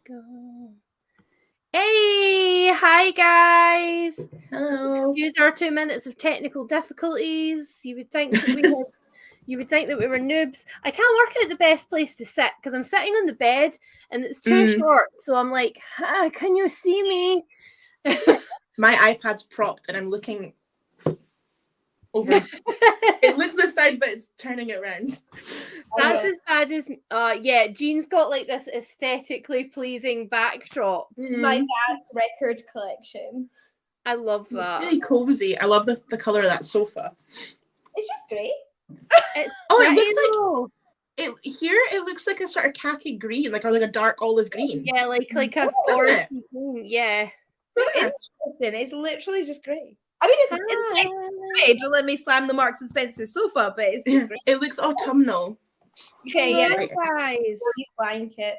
Go. Hey, hi guys. Hello. Excuse our 2 minutes of technical difficulties. You would think that we were noobs. I can't work out the best place to sit because I'm sitting on the bed and it's too short. So I'm like, can you see me? My iPad's propped and I'm looking over. It looks this side, but it's turning it around. That's as bad as yeah. Jean's got like this aesthetically pleasing backdrop. My dad's record collection. I love that. It's really cozy. I love the color of that sofa. It's just great. It looks like a sort of khaki green, or like a dark olive green. Yeah, like a forest green. Yeah. It's literally just great. I mean, it's great. Don't let me slam the Marks and Spencer sofa, but it's just great. It looks autumnal. Okay, guys. Blanket.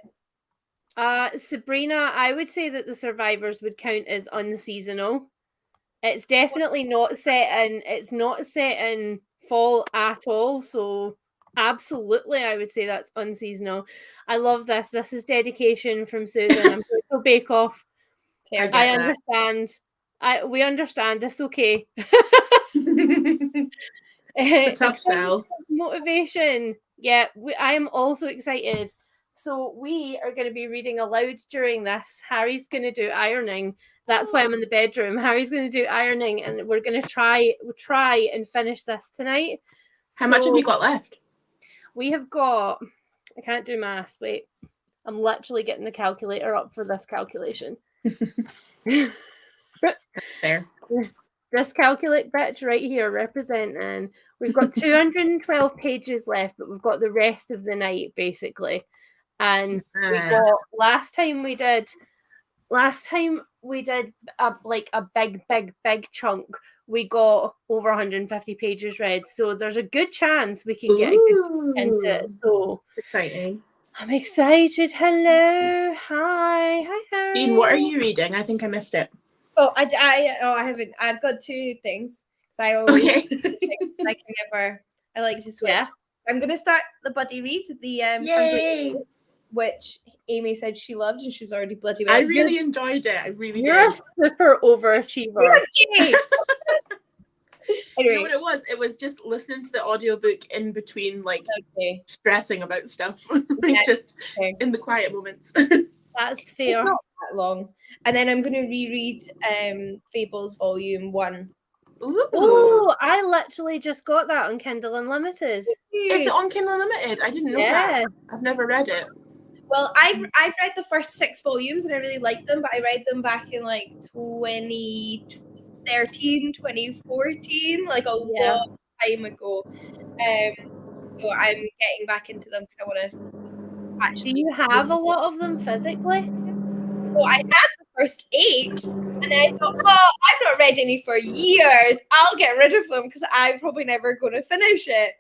Sabrina, I would say that the Survivors would count as unseasonal. It's definitely not set in fall at all. So absolutely, I would say that's unseasonal. I love this. This is dedication from Susan. I'm so Bake Off. I understand. We understand. It's okay. A tough sell. Motivation. Yeah, I am also excited. So we are going to be reading aloud during this. Harry's going to do ironing. That's why I'm in the bedroom. Harry's going to do ironing, and we're going to try and finish this tonight. How much have you got left? We have got. I can't do maths. Wait, I'm literally getting the calculator up for this calculation. There. This calculate bitch right here representing. We've got 212 pages left, but we've got the rest of the night basically. And we got last time we did a big chunk. We got over 150 pages read, so there's a good chance we can get a good into it. So exciting! I'm excited. Hello, hi. Dean, what are you reading? I think I missed it. Oh, I haven't. I've got two things. So I always I like to switch. Yeah. I'm gonna start the buddy read, the which Amy said she loved, and she's already bloody well. I really enjoyed it. I really did. You're a super overachiever. Anyway. You know what it was? It was just listening to the audiobook in between, stressing about stuff, just in the quiet moments. That's fair. It's not that long. And then I'm going to reread Fables Volume 1. Oh, I literally just got that on Kindle Unlimited. Is it on Kindle Unlimited? I didn't know that. I've never read it. Well, I've read the first 6 volumes and I really liked them, but I read them back in 2013, 2014, a long time ago. So I'm getting back into them because I want to actually. Do you have a lot of them physically? Well, I had the first 8, and then I thought, I've not read any for years. I'll get rid of them because I'm probably never going to finish it.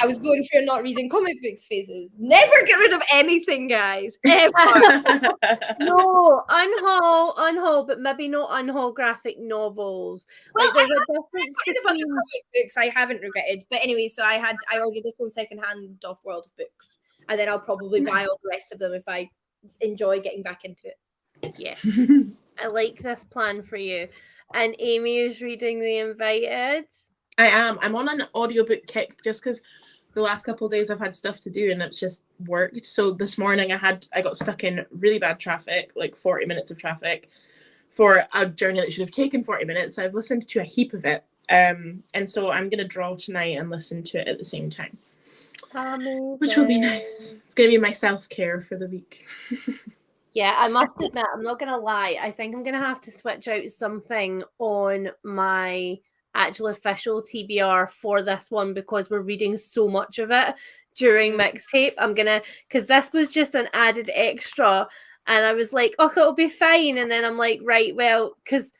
I was going through not reading comic books phases. Never get rid of anything, guys. Ever. No, unhaul, but maybe not unhaul graphic novels. Well, there's a difference between comic books I haven't regretted. But anyway, so I ordered this one secondhand off World of Books, and then I'll probably buy all the rest of them if I enjoy getting back into it. Yeah, I like this plan for you. And Amy is reading The Invited. I am. I'm on an audiobook kick just because the last couple of days I've had stuff to do and it's just worked. So this morning I got stuck in really bad traffic, 40 minutes of traffic for a journey that should have taken 40 minutes. I've listened to a heap of it. And so I'm going to draw tonight and listen to it at the same time. Amazing. Which will be nice. It's going to be my self-care for the week. Yeah, I must admit, I'm not going to lie. I think I'm going to have to switch out something on my actual official TBR for this one because we're reading so much of it during Mixtape. Because this was just an added extra and I was like, it'll be fine. And then I'm like, right, well, because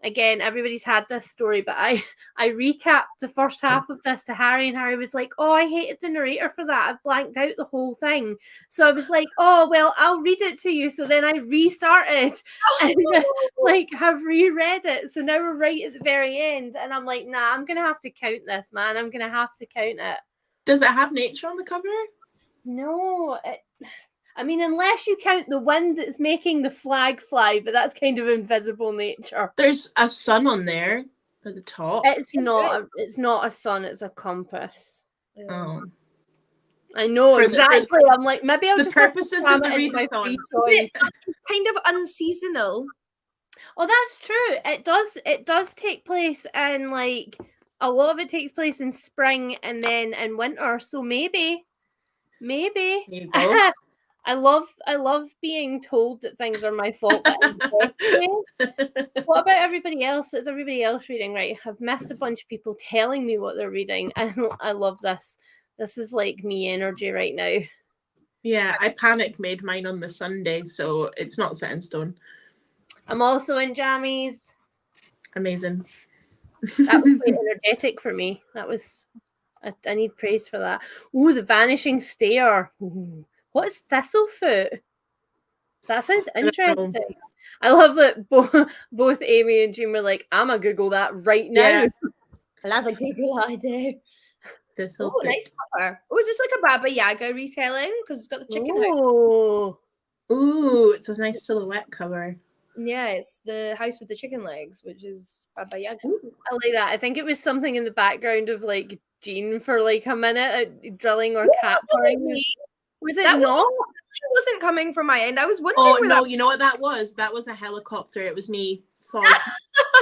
again, everybody's had this story, but I recapped the first half of this to Harry, and Harry was like, I hated the narrator for that. I've blanked out the whole thing. So I was like, well, I'll read it to you. So then I restarted and have reread it. So now we're right at the very end. And I'm like, nah, I'm going to have to count this, man. I'm going to have to count it. Does it have nature on the cover? No. I mean, unless you count the wind that's making the flag fly, but that's kind of invisible nature. There's a sun on there at the top. It's not a sun, it's a compass. Oh. I know, exactly. I'm like, maybe I'll the just purposes of the my readathon. choice. Kind of unseasonal. Oh, that's true. It does take place in, like, a lot of it takes place in spring and then in winter. So maybe. There you go. I love being told that things are my fault. What about everybody else? What's everybody else reading? Right, I've missed a bunch of people telling me what they're reading. I love this. This is like me energy right now. Yeah, I panic made mine on the Sunday, so it's not set in stone. I'm also in jammies. Amazing. That was quite energetic for me. That was, I need praise for that. Ooh, the vanishing stare. Ooh. What is thistlefoot? That sounds interesting. I love that both Amy and Jean were like, I'm going to Google that right now. Yeah. That's a Google idea. Oh, nice cover. Oh, is this like a Baba Yaga retelling? Because it's got the chicken house. Ooh, it's a nice silhouette cover. Yeah, it's the house with the chicken legs, which is Baba Yaga. I like that. I think it was something in the background of like Jean for like a minute drilling or capturing. Was it not? It wasn't coming from my end. I was wondering. Oh no, you know what that was? That was a helicopter. It was me. Sorry.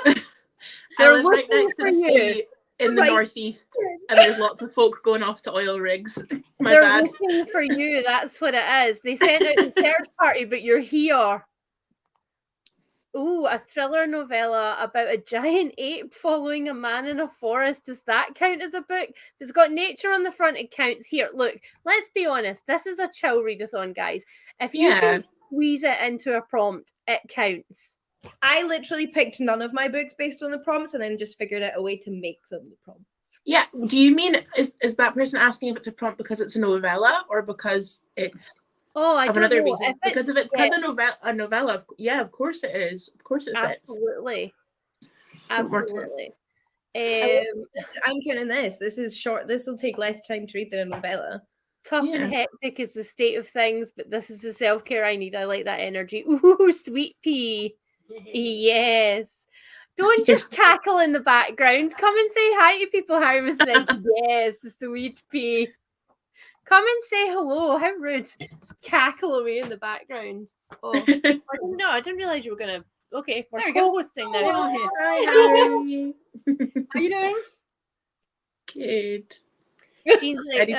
I live right next to the sea in the northeast, and there's lots of folk going off to oil rigs. They're bad. Looking for you. That's what it is. They sent out the search party, but you're here. Ooh, a thriller novella about a giant ape following a man in a forest. Does that count as a book? If it's got nature on the front, it counts. Here, look, let's be honest. This is a chill readathon, guys. If you can squeeze it into a prompt, it counts. I literally picked none of my books based on the prompts and then just figured out a way to make them the prompts. Yeah. Do you mean, is that person asking if it's a prompt because it's a novella or because it's... Oh, I don't know. Reason. Because if it's because a novella, yeah, of course it is. Of course it fits. Absolutely. I'm counting this. This is short. This will take less time to read than a novella. Tough and hectic is the state of things, but this is the self-care I need. I like that energy. Ooh, sweet pea. Yes. Don't just cackle in the background. Come and say hi to people. Harry was like, yes, sweet pea. Come and say hello. How rude. Just cackle away in the background. Oh, no, I didn't realize you were going to. Okay, we're co-hosting now. Hi, Harry. How you doing? Good. Jean's like,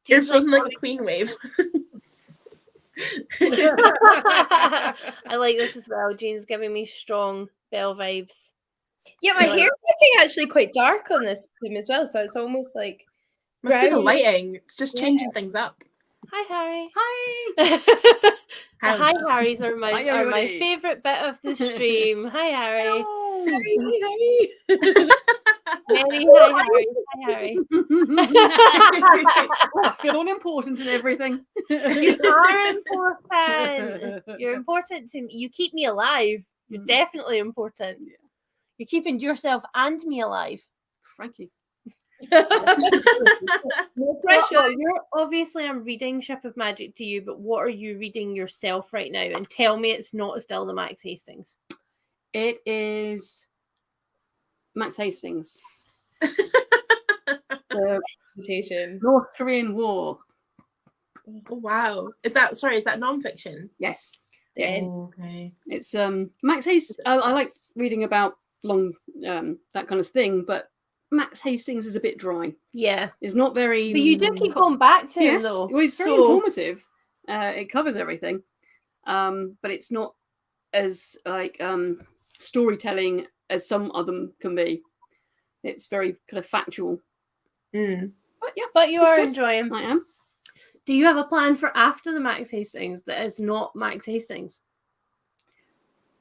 you're frozen like a queen wave. I like this as well. Jean's giving me strong bell vibes. Yeah, my hair's looking actually quite dark on this theme as well, so it's almost like... Must be the lighting. It's just changing things up. Hi, Harry. Hi. Hi, Harrys are my favourite bit of the stream. Hi, Harry. Oh, Harry. Mary, hi, Harry. Hi, Harry. I feel unimportant and everything. You are important. You're important to me. You keep me alive. You're definitely important. Yeah. You're keeping yourself and me alive. Frankie. No pressure. Obviously, I'm reading Ship of Magic to you, but what are you reading yourself right now? And tell me it's not still the Max Hastings. It is Max Hastings. The North Korean War. Oh, wow. Is that nonfiction? Yes. Oh, okay. It's Max Hastings. I like reading about long that kind of thing, but Max Hastings is a bit dry. Yeah. It's not very... But you do keep going back to him, though. Well, it's very informative. It covers everything. But it's not as, like, storytelling as some of them can be. It's very kind of factual. Mm. But you are enjoying. I am. Do you have a plan for after the Max Hastings that is not Max Hastings?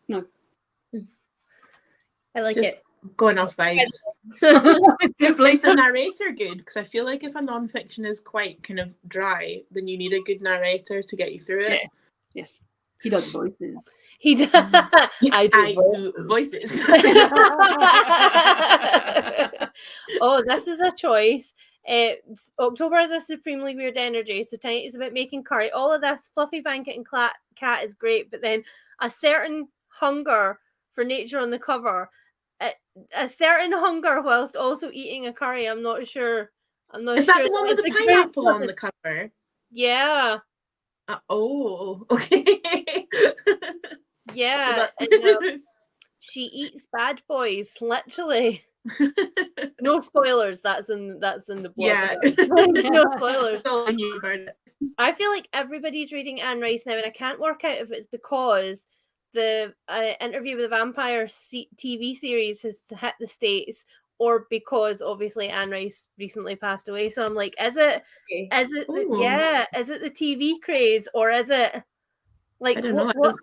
No. I like it. Going off vibes. Is the narrator good? Because I feel like if a non-fiction is quite kind of dry, then you need a good narrator to get you through it. Yeah. Yes. He does voices. He does. I do voices. Oh, this is a choice. October is a supremely weird energy, so tonight is about making curry. All of this fluffy blanket and cat is great, but then a certain hunger for nature on the cover, a certain hunger whilst also eating a curry. I'm not sure. Is that the one with the pineapple on the cover? Yeah. Oh, okay. Yeah. And, she eats bad boys, literally. No spoilers. That's in the blog. Yeah. No spoilers. That's all I knew about it. I feel like everybody's reading Anne Rice now, and I can't work out if it's because the Interview with a Vampire TV series has hit the States, or because obviously Anne Rice recently passed away. So I'm like, is it the TV craze, or is it like I don't know.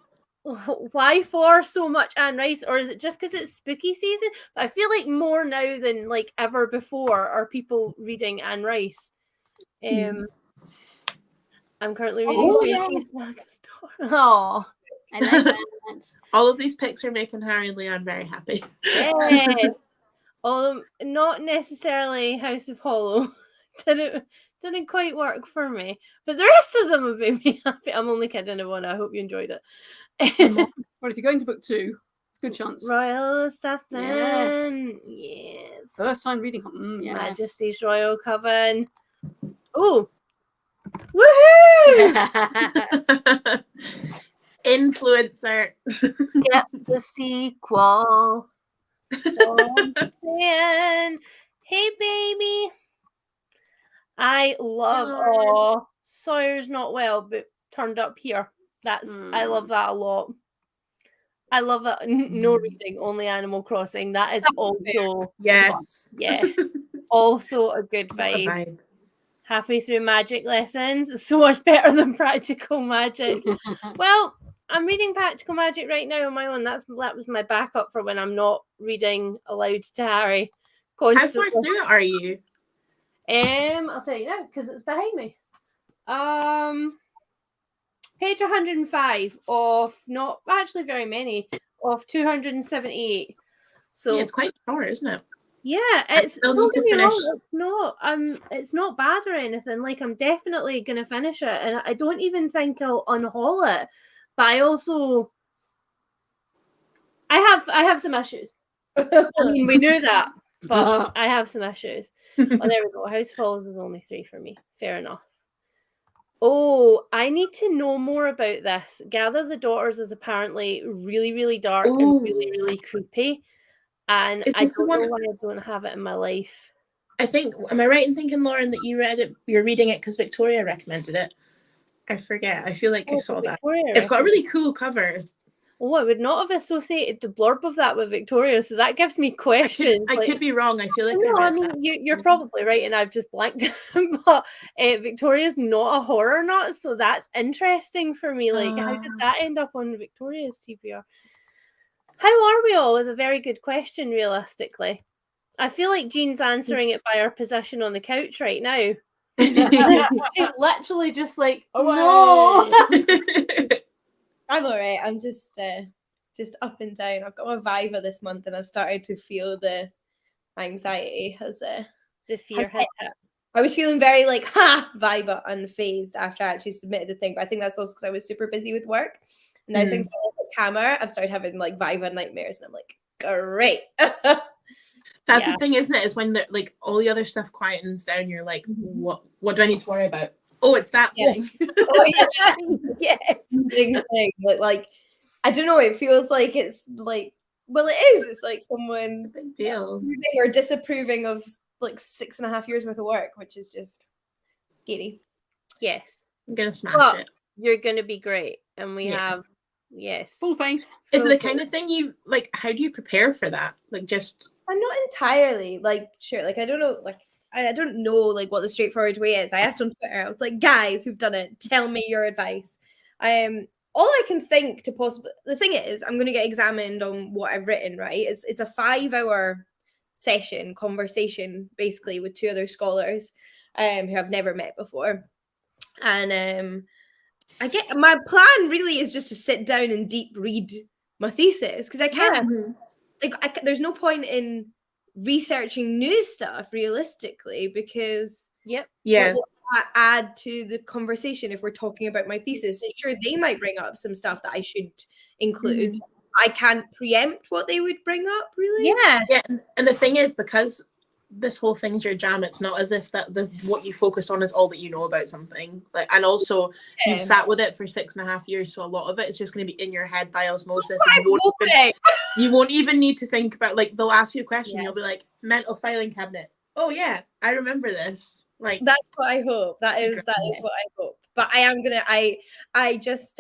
why for so much Anne Rice, or is it just because it's spooky season? But I feel like more now than like ever before are people reading Anne Rice. I'm currently reading. Oh, I like that. All of these picks are making Harry and Leanne very happy. Yes. Not necessarily House of Hollow. Didn't quite work for me, but the rest of them have made me happy. I'm only kidding, everyone. I hope you enjoyed it. Well, if you're going to book 2, good chance. Royal Assassin. Yes. Yes. First time reading. Yes. Majesty's Royal Coven. Oh. Woohoo! Influencer. Get the sequel. Hey, baby. I love Sawyer's not well, but turned up here. I love that a lot. I love that. No reading, only Animal Crossing. That is also also a good vibe. Halfway through magic lessons, it's so much better than practical magic. Well, I'm reading practical magic right now on my own. That was my backup for when I'm not reading aloud to Harry. Constantly. How far through it are you? I'll tell you now because it's behind me. Page 105 of not actually very many of 278. So it's quite short, isn't it? Yeah, it's it's not bad or anything. Like, I'm definitely gonna finish it, and I don't even think I'll unhaul it. But I also I have some issues. I mean, we knew that, but I have some issues. Oh, there we go. House Falls is only 3 for me. Fair enough. Oh, I need to know more about this. Gather the Daughters is apparently really, really dark and really, really creepy. And I don't know why I don't have it in my life. Am I right in thinking, Lauren, that you read it? You're reading it because Victoria recommended it. I forget. I feel like I saw that. It's got a really cool cover. Oh, I would not have associated the blurb of that with Victoria, so that gives me questions. I could be wrong. I feel like you're probably right, and I've just blanked. But Victoria's not a horror nut, so that's interesting for me. Like, how did that end up on Victoria's TBR? How are we all is a very good question, realistically. I feel like Jean's answering it by her position on the couch right now. Literally just like, no. I'm all right. I'm just up and down. I've got my Viva this month, and I've started to feel the anxiety the fear has hit. I was feeling very like, Viva unfazed after I actually submitted the thing. But I think that's also because I was super busy with work. And now things like Hammer, I've started having like Viva nightmares, and I'm like, great. That's the thing, isn't it? Is when like all the other stuff quietens down, you're like, what do I need to worry about? Oh, it's that thing. Yes. Big thing. Like, I don't know. It feels like it's like, well, it is. It's like someone big deal or disapproving of like 6.5 years worth of work, which is just scary. Yes, I'm gonna smash it. You're gonna be great, and we have full faith. Is it the kind of thing you like? How do you prepare for that? Like, just I'm not entirely like sure. Like, I don't know. Like, I don't know like what the straightforward way is. I asked on Twitter. I was like, guys who've done it, tell me your advice. All I can think to possibly, the thing is, I'm going to get examined on what I've written. Right? It's a 5-hour session conversation basically with 2 other scholars who I've never met before, and I get my plan really is just to sit down and deep read my thesis because I can't. Like, there's no point in researching new stuff realistically, because Yep. Yeah. what will that add to the conversation if we're talking about my thesis? And sure, they might bring up some stuff that I should include. I can't preempt what they would bring up, really. Yeah. Yeah, and the thing is, because this whole thing's your jam, it's not as if that what you focused on is all that you know about something. Like, and also you've sat with it for 6.5 years, so a lot of it is just going to be in your head by osmosis. And you won't even need to think about, like, the last few questions. You'll be like, mental filing cabinet. Oh yeah, I remember this. Like, that's what I hope. That is what I hope. But I am gonna. I just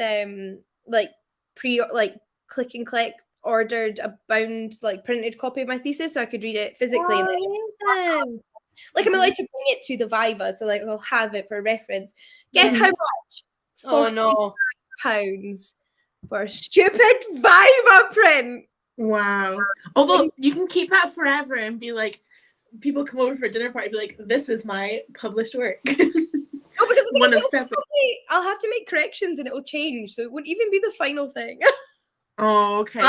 click and click ordered a bound, like, printed copy of my thesis so I could read it physically. Like, I'm allowed to bring it to the Viva, so like I'll have it for reference. Guess how much? £40 for a stupid Viva print. Wow. Although you can keep that forever and be like, people come over for a dinner party, be like, this is my published work. No, because one of 7. I'll have to make corrections and it will change, so it won't even be the final thing. Oh, okay.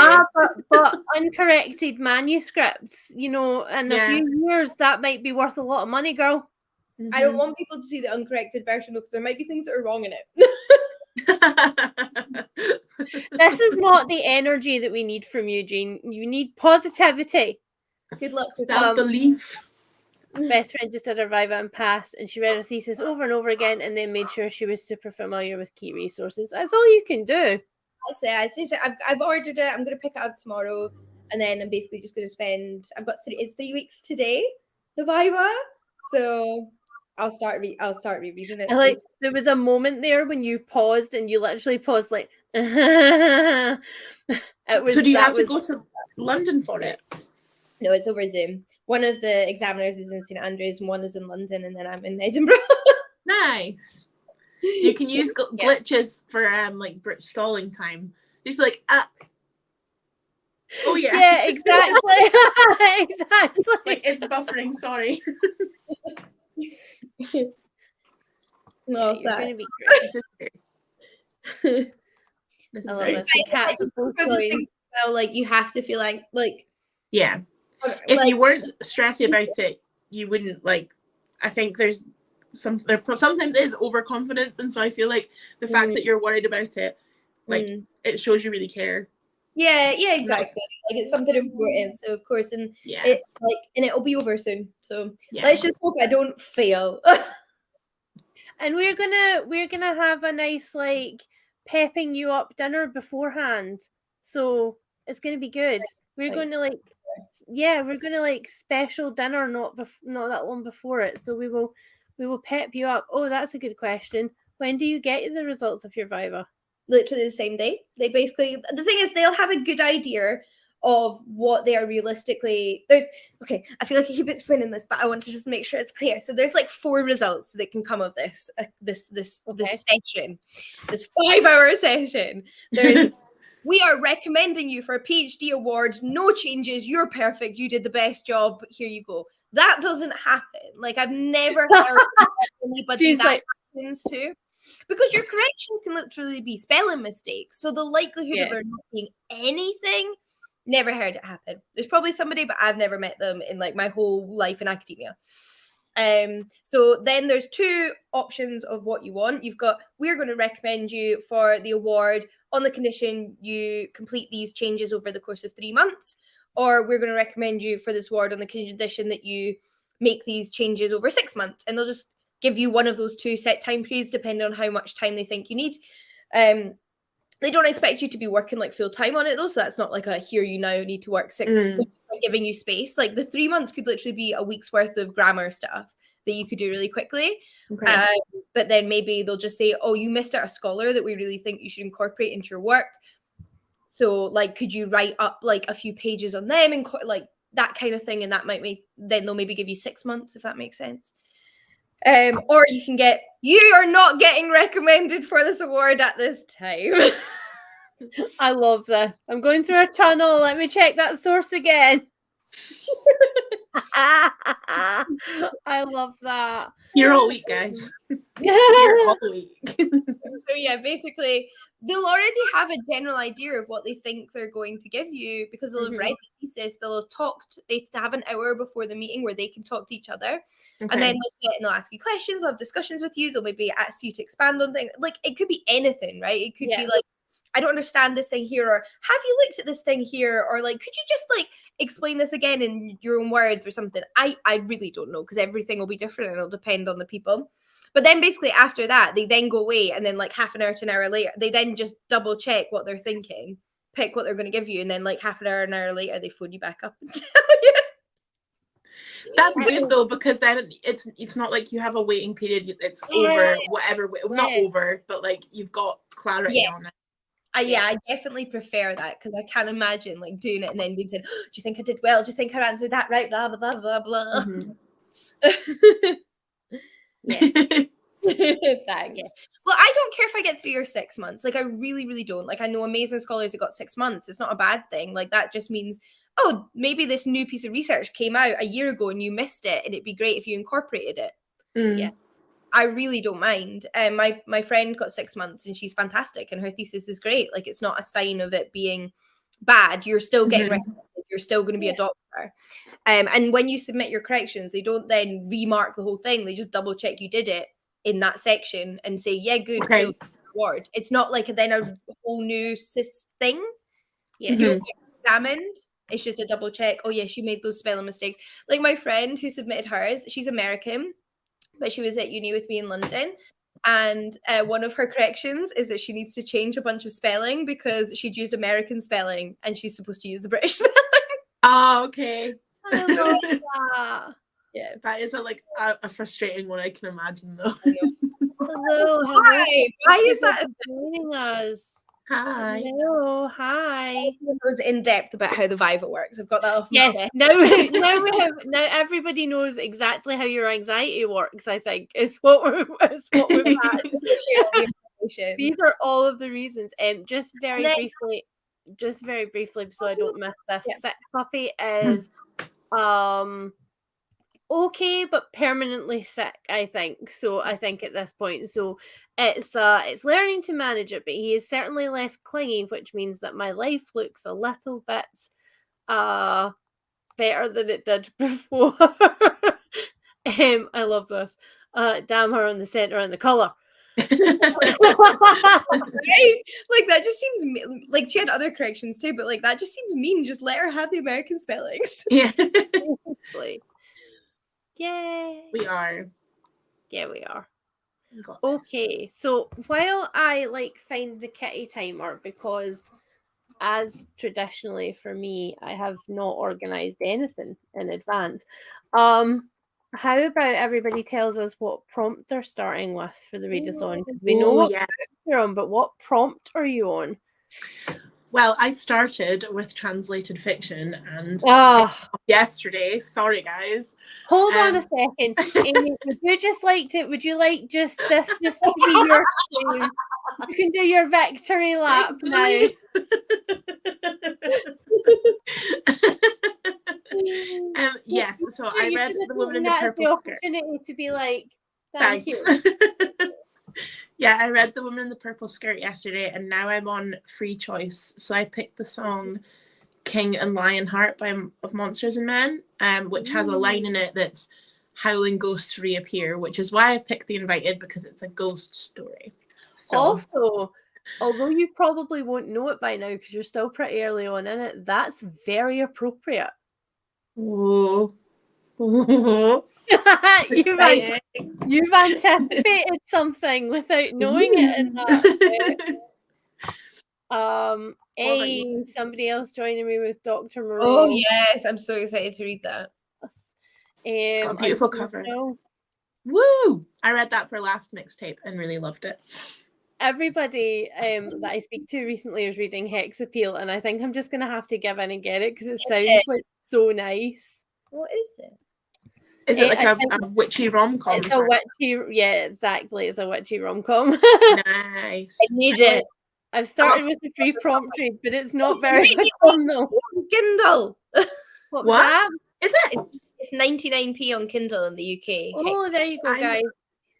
But uncorrected manuscripts, in a few years, that might be worth a lot of money, girl. I don't want people to see the uncorrected version, because there might be things that are wrong in it. This is not the energy that we need from you, Jean. You need positivity. Good luck with self-belief. Best friend just did her Viva and pass, and she read her thesis over and over again, and then made sure she was super familiar with key resources. That's all you can do. That's it. I've ordered it. I'm going to pick it up tomorrow, and then I'm basically just going to spend. I've got 3 weeks today, the Viva, so I'll start rereading it. Like, there was a moment there when you paused, and you literally paused like. So do you have to go to London for it? No, it's over Zoom. One of the examiners is in St Andrews, and one is in London, and then I'm in Edinburgh. Nice. You can use glitches for like stalling time. Just be like, oh yeah. Yeah, exactly. Exactly. Like, it's buffering. Sorry. No, you're gonna be great. This is great. I love this. Like, you have to feel like yeah. If you weren't stressy about it, you wouldn't, like. I think there sometimes is overconfidence, and so I feel like the fact that you're worried about it, like, it shows you really care. Yeah, exactly. Like, it's something important. So of course, and it'll be over soon. So let's just hope I don't fail. And we're gonna have a nice, like, pepping you up dinner beforehand. So it's gonna be good. We're going to special dinner, not that long before it. So we will pep you up. Oh, that's a good question. When do you get the results of your Viva? Literally the same day. The thing is, they'll have a good idea of what they are realistically. I feel like I keep spinning this, but I want to just make sure it's clear. So there's like 4 results that can come of this session, this 5-hour session. There's we are recommending you for a PhD award. No changes. You're perfect. You did the best job. Here you go. That doesn't happen. Like, I've never heard anybody that happens to. Because your corrections can literally be spelling mistakes. So the likelihood of there not being anything, never heard it happen. There's probably somebody, but I've never met them in, like, my whole life in academia. So then there's 2 options of what you want. You've got, we're going to recommend you for the award on the condition you complete these changes over the course of 3 months, or we're going to recommend you for this award on the condition that you make these changes over 6 months. And they'll just give you one of those 2 set time periods, depending on how much time they think you need. They don't expect you to be working, like, full time on it, though. So that's not like a here you now need to work 6 weeks, like, giving you space. Like, the 3 months could literally be a week's worth of grammar stuff that you could do really quickly. Okay. But then maybe they'll just say, oh, you missed out a scholar that we really think you should incorporate into your work. So, like, could you write up, like, a few pages on them and, like, that kind of thing? And that might then they'll maybe give you 6 months, if that makes sense. Or you can you are not getting recommended for this award at this time. I love this. I'm going through a channel. Let me check that source again. I love that. You're all week, guys. You're all week. So yeah, basically they'll already have a general idea of what they think they're going to give you because they'll have read the thesis, they'll have talked, they have an hour before the meeting where they can talk to each other. And then they'll sit and they'll ask you questions, they'll have discussions with you, they'll maybe ask you to expand on things. Like, it could be anything, right? It could be like, I don't understand this thing here, or have you looked at this thing here, or like, could you just like explain this again in your own words or something? I really don't know, because everything will be different and it'll depend on the people. But then basically after that, they then go away, and then like half an hour to an hour later, they then just double check what they're thinking, pick what they're going to give you, and then like half an hour later, they phone you back up and tell you. That's good though, because then it's not like you have a waiting period. It's over whatever, not over, but like you've got clarity on it. I definitely prefer that, because I can't imagine like doing it and then being said, oh, do you think I did well? Do you think I answered that right? Blah, blah, blah, blah, blah. Thanks. Well, I don't care if I get 3 or 6 months. Like, I really, really don't. Like, I know amazing scholars that got 6 months. It's not a bad thing. Like, that just means, oh, maybe this new piece of research came out a year ago and you missed it, and it'd be great if you incorporated it. Yeah. I really don't mind. My friend got 6 months and she's fantastic and her thesis is great. Like, it's not a sign of it being bad. You're still getting recommended. You're still going to be a doctor. And when you submit your corrections, they don't then remark the whole thing. They just double check you did it in that section and say, yeah, good, cool, award. It's not like then a whole new thing. Yeah. You don't get examined. It's just a double check. Oh, yes, you made those spelling mistakes. Like my friend who submitted hers, she's American, but she was at uni with me in London. And one of her corrections is that she needs to change a bunch of spelling because she'd used American spelling and she's supposed to use the British spelling. Oh, okay. I love that. Yeah, that is a frustrating one. I can imagine though. Hello. Why is that joining us? Hi. Hello. Hi. Knows in depth about how the Viva works. I've got that off. Yes. Now everybody knows exactly how your anxiety works. I think is what we've had. These are all of the reasons. Just very briefly, so I don't miss this. Sick puppy is okay, but permanently sick, I think. So I think at this point, so it's learning to manage it, but he is certainly less clingy, which means that my life looks a little bit better than it did before. I love this. Damn her on the center and the color. Right? Like, that just seems like she had other corrections too, but like that just seems mean. Just let her have the American spellings. Yeah. Yay. We are. Yeah, we are. Okay, so while I find the kitty timer, because as traditionally for me, I have not organized anything in advance. How about everybody tells us what prompt they're starting with for the readathon? Because we know what you're on, but what prompt are you on? Well, I started with translated fiction and yesterday. Sorry, guys. Hold on a second. Amy, would you like just this to be your tune? You can do your victory lap now. Yes, so I read The Woman in the Purple Skirt. Opportunity to be like, thank you. Yeah, I read The Woman in the Purple Skirt yesterday, and now I'm on free choice. So I picked the song King and Lionheart of Monsters and Men, which has a line in it that's howling ghosts reappear, which is why I've picked The Invited, because it's a ghost story. So. Also, although you probably won't know it by now because you're still pretty early on in it, that's very appropriate. Oh. You've anticipated something without knowing it in that. Somebody else joining me with Dr. Moreau. Oh yes, I'm so excited to read that. It's got a beautiful cover. Woo! I read that for last mixtape and really loved it. Everybody that I speak to recently is reading Hex Appeal, and I think I'm just going to have to give in and get it because it sounds like so nice. What is it? Is it like a witchy rom-com? It's a witchy, yeah, exactly. It's a witchy rom-com. Nice. I need it. I've started with the free prompt read, but it's not very fun though. Kindle. What? Is it? It's 99p on Kindle in the UK. Oh, there you go, guys.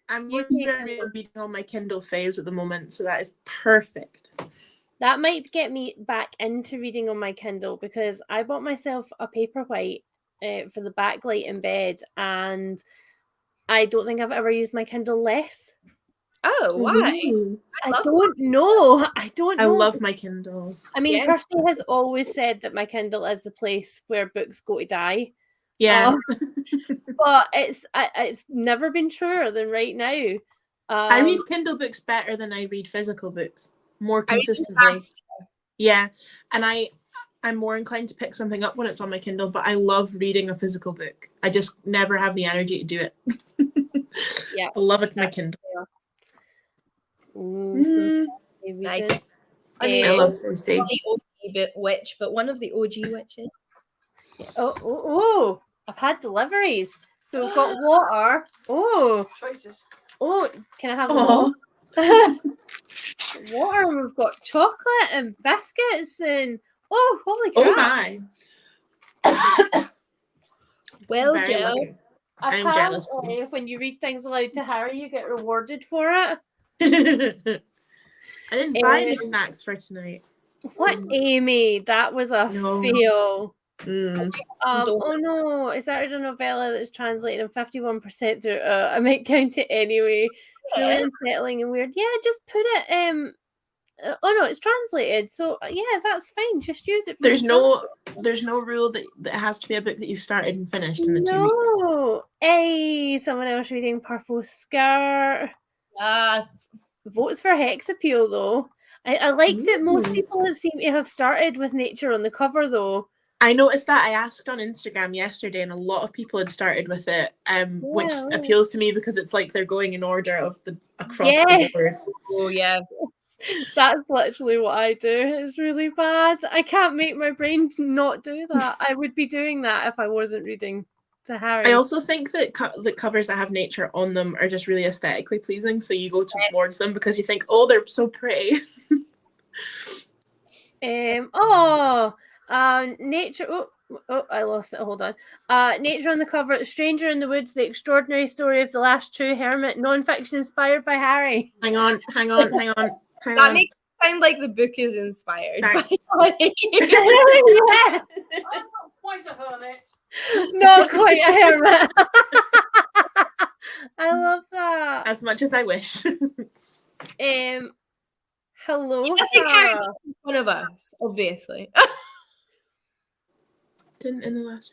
I'm You going take to be Kindle. reading on my Kindle phase at the moment, so that is perfect. That might get me back into reading on my Kindle because I bought myself a Paperwhite for the backlight in bed, and I don't think I've ever used my Kindle less. Oh, why? Ooh. I love don't know. I don't I know. love my Kindle. I mean, Yes. Kirsty has always said that my Kindle is the place where books go to die. Yeah. But it's never been truer than right now. I read Kindle books better than I read physical books, more I read them consistently. fast. Yeah, and I'm more inclined to pick something up when it's on my Kindle, but I love reading a physical book. I just never have the energy to do it. Yeah. I love it on my Kindle. Ooh, some Nice. reading. I mean, I love not Cersei. the OG witch, but one of the OG witches. Oh, I've had deliveries. So we've got water. Oh, Choices. oh, can I have them Oh, all? Water, we've got chocolate and biscuits and holy crap. oh my! Well, Very Jill. lucky. I'm jealous too. Apparently, when you read things aloud to Harry, you get rewarded for it. I didn't buy any snacks for tonight. What, Amy? That was a No. fail. Mm. Oh no, I started a novella that's translated in 51% through. I might count it anyway. It's really unsettling and weird. Yeah, just put it. Oh no, it's translated. So yeah, that's fine. Just use it. For There's no rule that it has to be a book that you started and finished in the 2 weeks. No. Hey, someone else reading Purple Skirt. Votes for Hex Appeal though. I like that most people seem to have started with nature on the cover though. I noticed that. I asked on Instagram yesterday, and a lot of people had started with it, which appeals to me because it's like they're going in order of across the board. Oh yeah. That's literally what I do. It's really bad. I can't make my brain not do that. I would be doing that if I wasn't reading to Harry. I also think that the covers that have nature on them are just really aesthetically pleasing, so you go towards them because you think, oh, they're so pretty. Nature. Oh, I lost it. Hold on. Nature on the cover. Stranger in the Woods: The Extraordinary Story of the Last True Hermit. Non-fiction inspired by Harry. Hang on. That makes it sound like the book is inspired. Thanks. Yeah. I'm not quite a hermit. Not quite a hermit. I love that. As much as I wish. Hello. It doesn't count in front of us, obviously. Didn't in the last.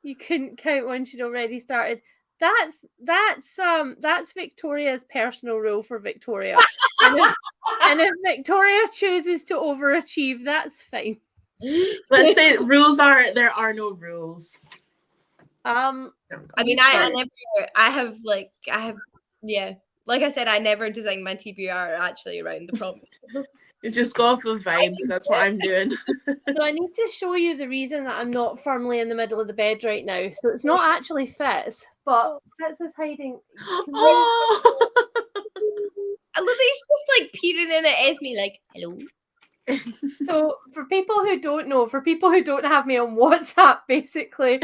You couldn't count once she'd already started. That's Victoria's personal rule for Victoria. and if Victoria chooses to overachieve, that's fine. Let's say there are no rules. I mean, like I said, I never designed my TBR actually around the prompts. You just go off of vibes. That's what I'm doing. So I need to show you the reason that I'm not firmly in the middle of the bed right now. So it's not actually Fitz, but Fitz is hiding. Oh! I love that he's just like peering in at Esme like, hello. So for people who don't know, for people who don't have me on WhatsApp, basically,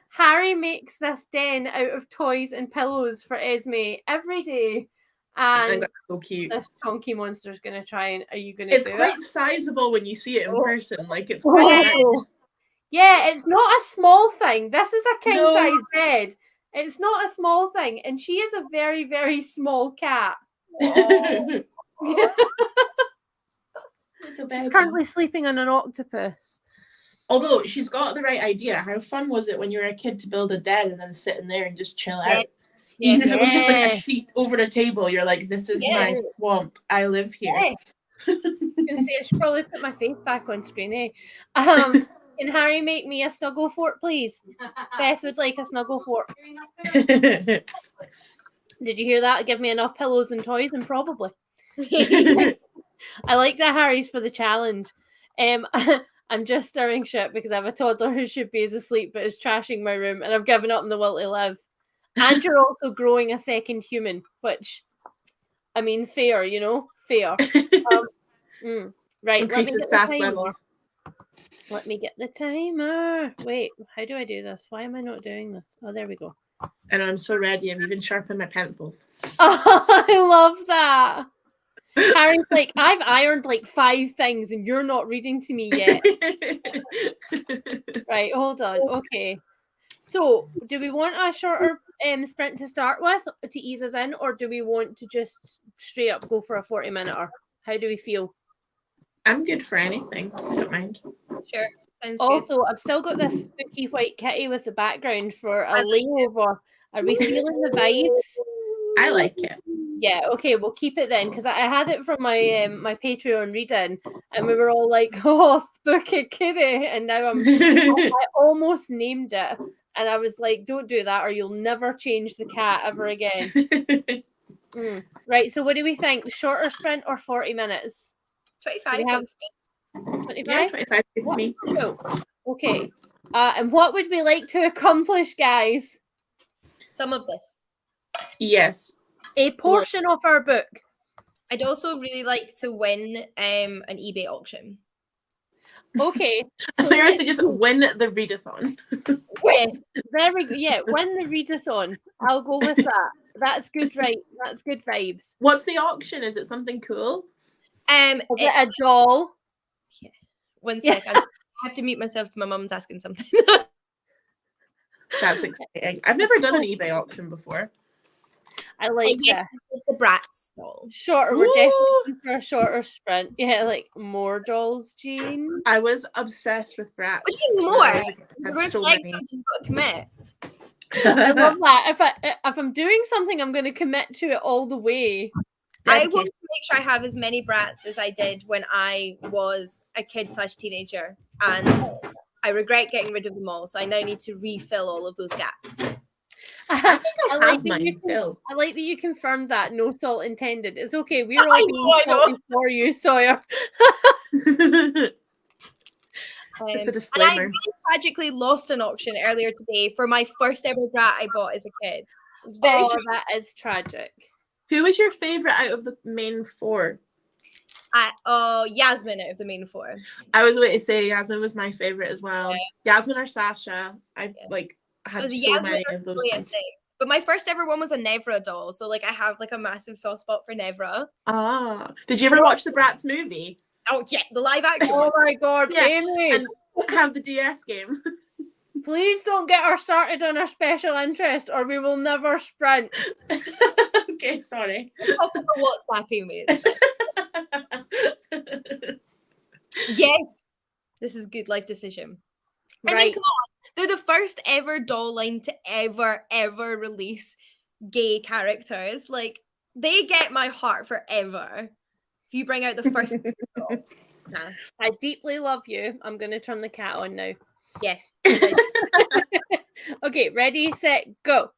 Harry makes this den out of toys and pillows for Esme every day. I think And that's so cute. this chunky monster's going to try and... Are you going to do it? It's quite sizable when you see it in person. Like, it's quite nice. Yeah, it's not a small thing. This is a king-size bed. It's not a small thing. And she is a very, very small cat. She's currently sleeping on an octopus. Although she's got the right idea. How fun was it when you were a kid to build a den and then sit in there and just chill out? Yeah. Even if it was just like a sheet over a table, you're like, this is my swamp. I live here. I was going to say, I should probably put my face back on screen, Can Harry make me a snuggle fort, please? Beth would like a snuggle fort. Did you hear that? Give me enough pillows and toys and probably. I like that Harry's for the challenge. I'm just stirring shit because I have a toddler who should be asleep but is trashing my room, and I've given up on the will to live. And you're also growing a second human, which, I mean, fair, you know? Fair. Right, Increases sass levels. Let me get the timer. Wait, how do I do this? Why am I not doing this? Oh, there we go. And I'm so ready. I've even sharpened my pencil. Oh, I love that. Harry's like, I've ironed like 5 things and you're not reading to me yet. Right, hold on. Okay. So, do we want a shorter sprint to start with to ease us in, or do we want to just straight up go for a 40-minute? How do we feel? I'm good for anything. I don't mind. Sure. Sounds good. Also, I've still got this spooky white kitty with the background for a layover. Are we feeling the vibes? I like it. Yeah, okay, we'll keep it then, because I had it from my my Patreon reading, and we were all like, "Oh, spooky kitty," and now I almost named it, and I was like, "Don't do that, or you'll never change the cat ever again." Right. So, what do we think? Shorter sprint or 40 minutes? 25 looks good. 25. Yeah, 25 with me. Cool. Okay. And what would we like to accomplish, guys? Some of this. Yes. A portion of our book. I'd also really like to win an eBay auction. Okay. So seriously, just win the readathon. Yes, there we go. Yeah, win the readathon. I'll go with that. That's good, right? That's good vibes. What's the auction? Is it something cool? Is it a doll? Yeah. 1 sec. I have to mute myself. My mum's asking something. That's exciting. I've never done an eBay auction before. I like yes, it's the Bratz doll. Shorter. We're definitely going for a shorter sprint. Yeah, like more dolls, Jean. I was obsessed with Bratz. What do you mean more? You're going to collect something, but commit. I love that. If I'm doing something, I'm going to commit to it all the way. I want to make sure I have as many Bratz as I did when I was a kid/teenager, and I regret getting rid of them all. So I now need to refill all of those gaps. I think I have mine still. I like that you confirmed that. No salt intended. It's okay. We're all being salty for you, Sawyer. Just a disclaimer. And I really tragically lost an auction earlier today for my first ever brat I bought as a kid. It was very tragic. That is tragic. Who was your favorite out of the main 4? Yasmin out of the main 4. I was going to say Yasmin was my favorite as well. Yeah. Yasmin or Sasha. I had so many of those. But my first ever one was a Nevra doll, so like I have like a massive soft spot for Nevra. Ah, did you ever watch the Bratz movie? Oh yeah, the live action. Oh my god, yeah. Amy! And have the DS game. Please don't get her started on our special interest, or we will never sprint. Okay, sorry. WhatsApping me. Yes, this is good life decision. I mean, come on. They're the first ever doll line to ever release gay characters. Like, they get my heart forever. If you bring out the first doll. Nah. I deeply love you. I'm going to turn the cat on now. Yes. Okay, ready, set, go.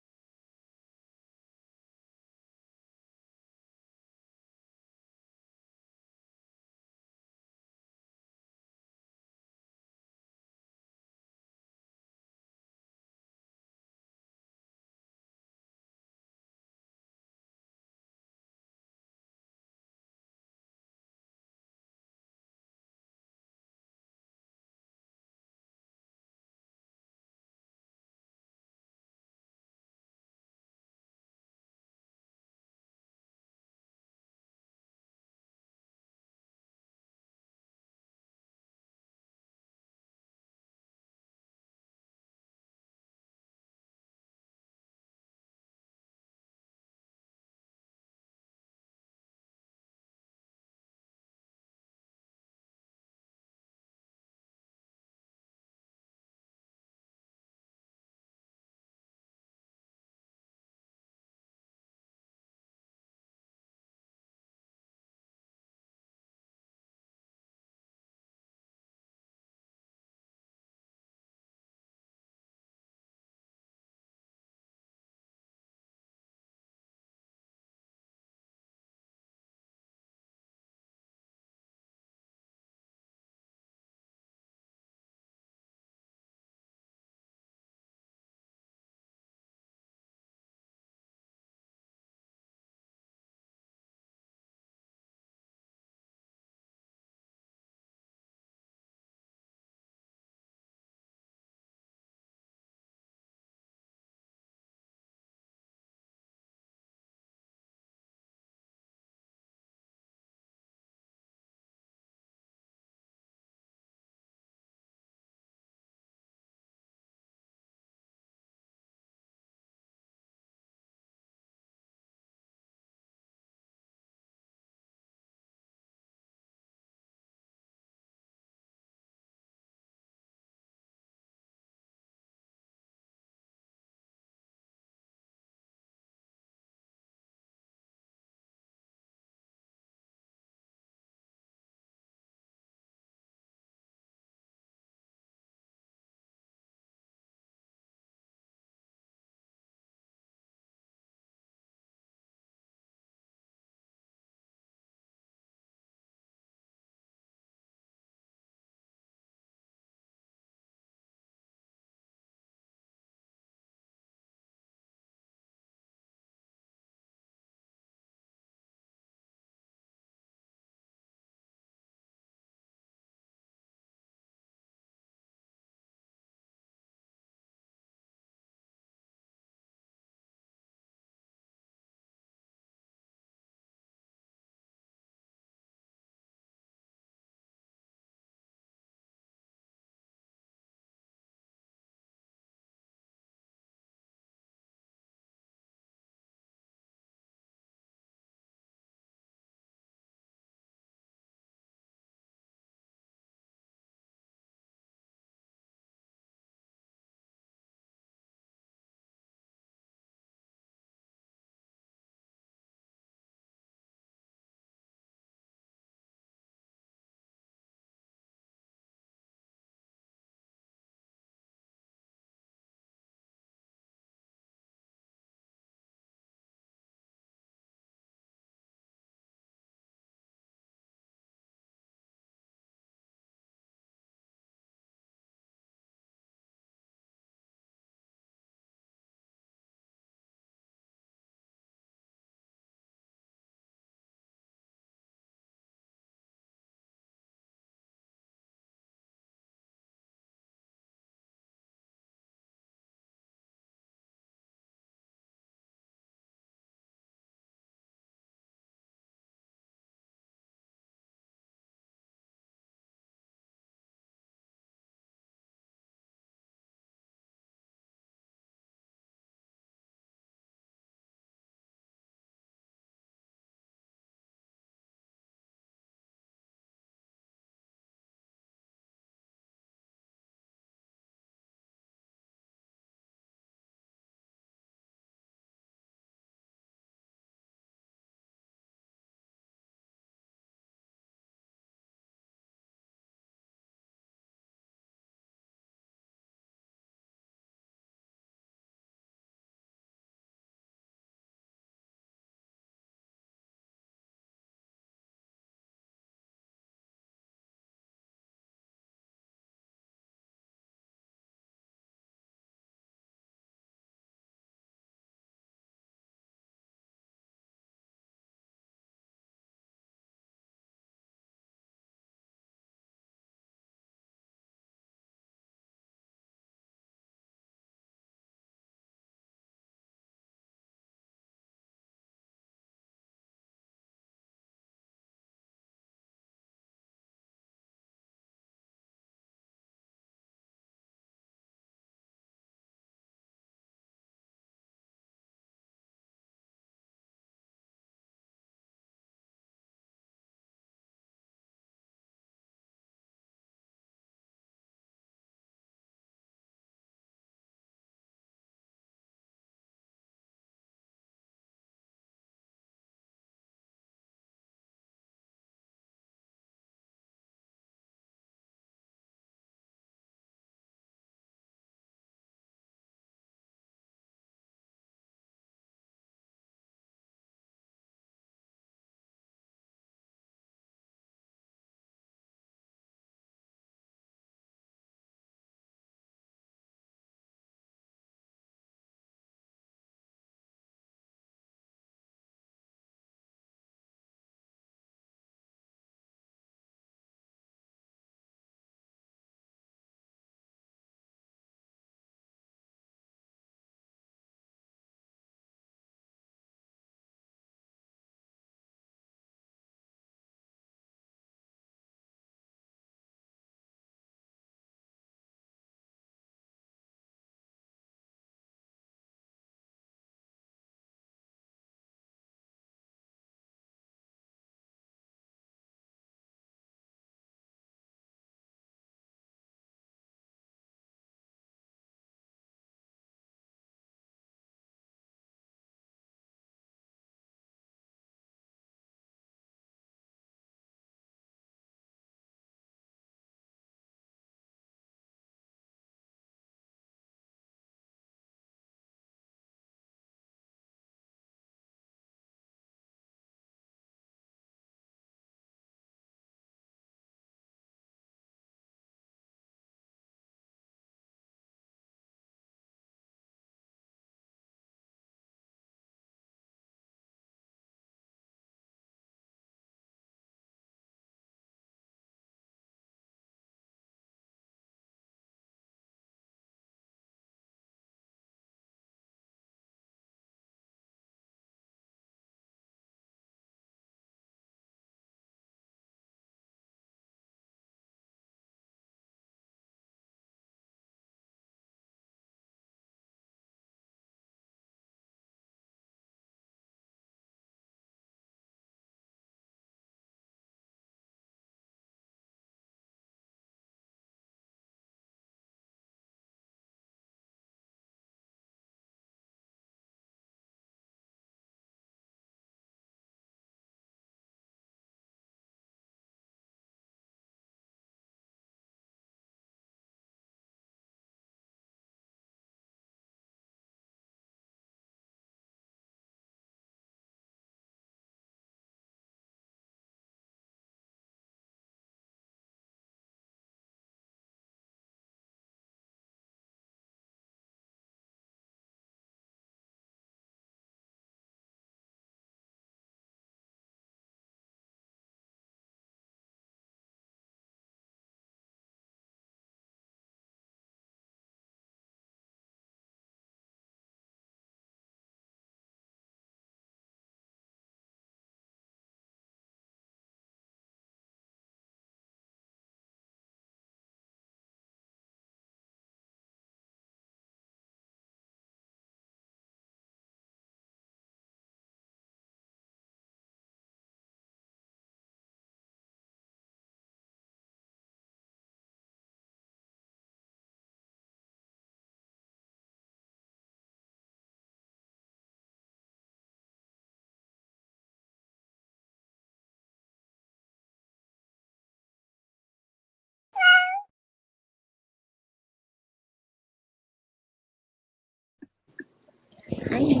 Hi.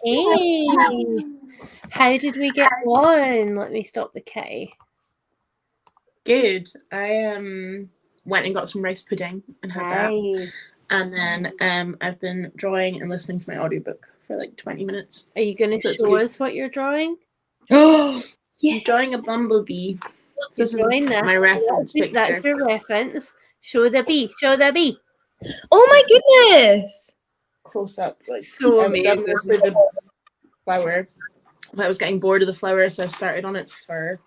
Hey, how did we get on? Let me stop the kitty. Good. I went and got some rice pudding and had that. Nice. And then I've been drawing and listening to my audiobook for like 20 minutes. Are you going to So it's show good. us what you're drawing? Oh, yeah. I'm drawing a bumblebee. So this is Drawing this. my reference picture. That's your reference. Show the bee. Show the bee. Oh my goodness. Close up. Like, So I've done amazing. mostly the flower. But I was getting bored of the flower, so I started on its fur.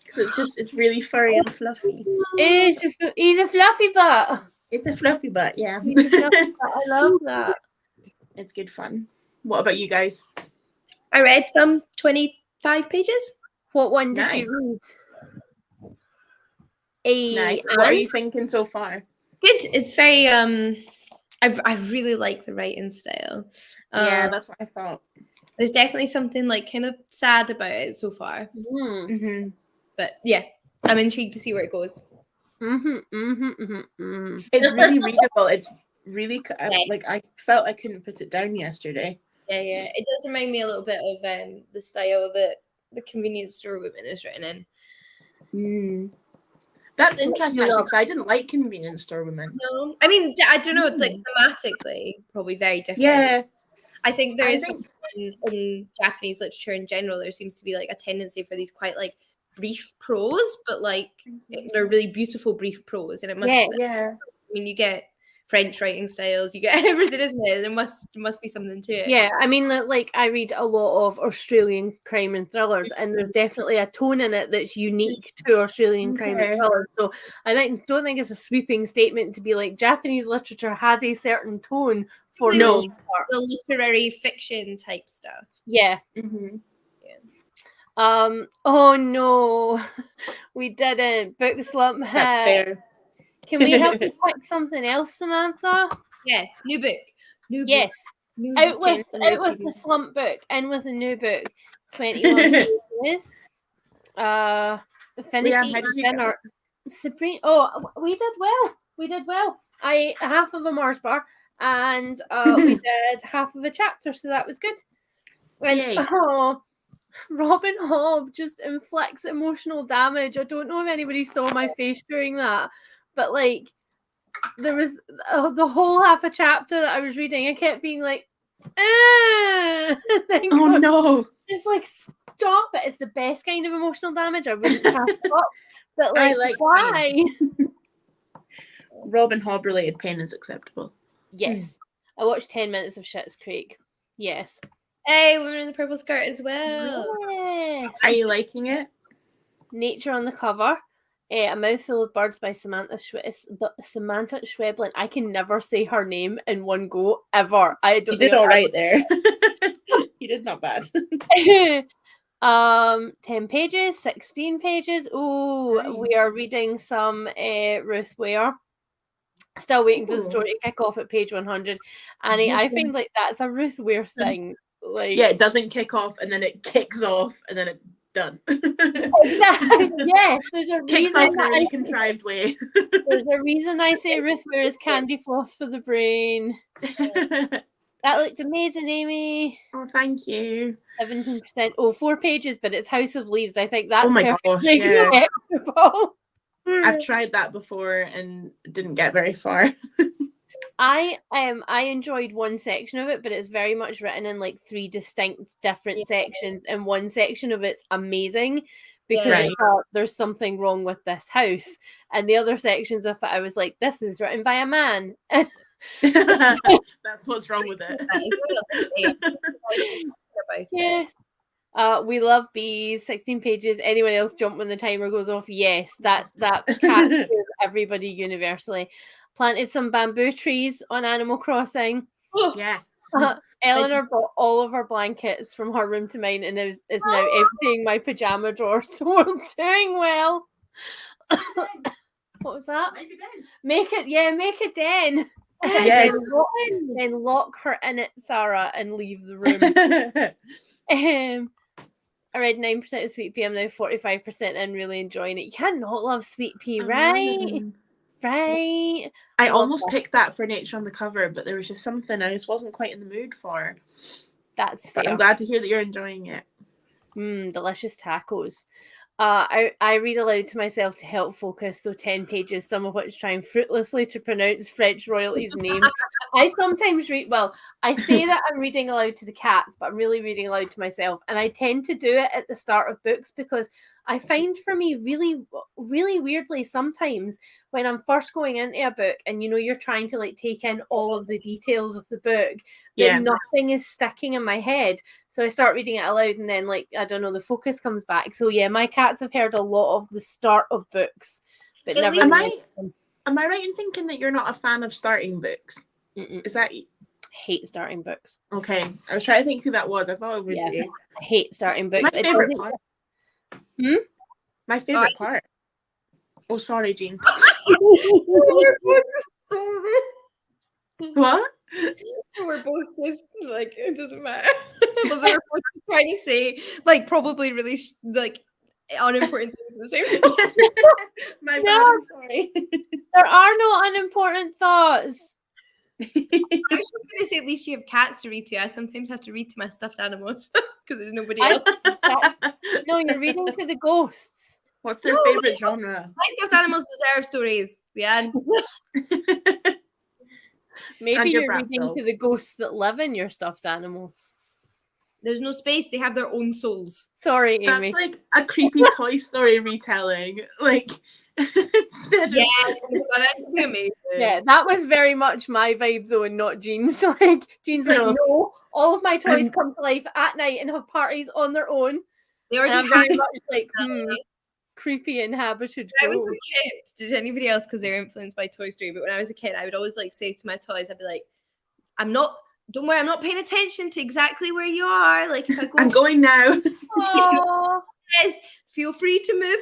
Because it's really furry and fluffy. He's a fluffy butt. It's a fluffy butt, yeah. He's a fluffy butt. I love that. It's good fun. What about you guys? I read some 25 pages. What one did Nice. you read? Nice. What are you thinking so far? Good. It's very I really like the writing style. Yeah, that's what I thought. There's definitely something like kind of sad about it so far. Mm-hmm. But yeah, I'm intrigued to see where it goes. It's really readable. It's really like I felt I couldn't put it down yesterday. Yeah. It does remind me a little bit of the style that the convenience store woman is written in. That's interesting actually, because I didn't like convenience store women. No, I mean I don't know. It's like thematically probably very different. Yeah, I think there is in Japanese literature in general. There seems to be like a tendency for these quite like brief prose, but like they're really beautiful brief prose, and it must. Yeah. I mean, you get French writing styles, you get everything, isn't it? There must be something to it. Yeah, I mean, like I read a lot of Australian crime and thrillers, and there's definitely a tone in it that's unique to Australian crime and thrillers. So I don't think it's a sweeping statement to be like Japanese literature has a certain tone for the literary fiction type stuff. Yeah. Mm-hmm. Oh no, we didn't. Book slump hit. Can we help you pick something else, Samantha? Yeah, new book. Yes. Out with the slump book, in with a new book. 21 pages. Finished eating dinner. Supreme. Oh, we did well. I ate half of a Mars bar, and we did half of a chapter, so that was good. And Robin Hobb just inflicts emotional damage. I don't know if anybody saw my face during that, but like there was the whole half a chapter that I was reading, I kept being like, oh no. It's like, stop it. It's the best kind of emotional damage. I wouldn't have stop. But like why? Robin Hobb related pain is acceptable. Yes. I watched 10 minutes of Schitt's Creek. Yes. Hey, Women in the Purple Skirt as well. Yes. Are you liking it? Nature on the cover. A Mouthful of Birds by Samantha Schweblin. I can never say her name in one go, ever. I don't. You did all right there. You did not bad. 10 pages, 16 pages. Oh, nice. We are reading some Ruth Ware. Still waiting for the story to kick off at page 100. Annie, I think like that's a Ruth Ware thing. Like, yeah, it doesn't kick off and then it kicks off and then it's done. Yes, there's a kicks reason. Off in a really contrived way. There's a reason I say Ruth Ware is candy floss for the brain. That looked amazing, Amy. Oh, thank you. 17%. Oh, 4 pages, but it's House of Leaves. I think that's perfectly acceptable. I've tried that before and didn't get very far. I enjoyed one section of it, but it's very much written in like 3 distinct different sections, and one section of it's amazing because there's something wrong with this house, and the other sections of it I was like, this is written by a man. That's what's wrong with it. Yes. We love bees. 16 pages. Anyone else jump when the timer goes off? Yes, that captures everybody universally. Planted some bamboo trees on Animal Crossing. Yes. Eleanor brought all of her blankets from her room to mine, and is now emptying my pajama drawer. So we're doing well. What was that? Make a den. Yes. Then lock her in it, Sarah, and leave the room. I read 9% of Sweet Pea. I'm now 45% and really enjoying it. You cannot love Sweet Pea, right? Right. I love almost that. picked that for Nature on the Cover, but there was just something I just wasn't quite in the mood for. That's But I'm fair. glad to hear that you're enjoying it. Delicious tacos. I read aloud to myself to help focus, so 10 pages, some of which trying fruitlessly to pronounce French royalties' names. I sometimes read, well, I say that I'm reading aloud to the cats, but I'm really reading aloud to myself. And I tend to do it at the start of books because I find for me really, really weirdly sometimes when I'm first going into a book and you're trying to like take in all of the details of the book, that nothing is sticking in my head. So I start reading it aloud and then like, I don't know, the focus comes back. So yeah, my cats have heard a lot of the start of books, but never. Am I right in thinking that you're not a fan of starting books? Mm-mm. Is that... Hate starting books. Okay. I was trying to think who that was. I thought it was you. I hate starting books. My favorite part. My favorite part. Oh, sorry, Jean. What? We're both just like, it doesn't matter. We're both just trying to say like probably really like unimportant things at the same time. My bad, I'm sorry. There are no unimportant thoughts. I was just going to say, at least you have cats to read to. I sometimes have to read to my stuffed animals because there's nobody else. No, you're reading to the ghosts. What's their favorite genre? My stuffed animals deserve stories, Leanne. Maybe you're reading to the ghosts that live in your stuffed animals. There's no space. They have their own souls. Sorry, Amy. That's like a creepy Toy Story retelling. Like, instead of... that'd be amazing. Yeah, that was very much my vibe though, and not Jean's. Like, Jean's like, no, all of my toys come to life at night and have parties on their own. They already and I'm very much like, creepy inhabited. When I was a kid, did anybody else, because they're influenced by Toy Story, but when I was a kid, I would always like say to my toys, I'd be like, don't worry, I'm not paying attention to exactly where you are. Like, if I go, I'm going now. Yes, feel free to move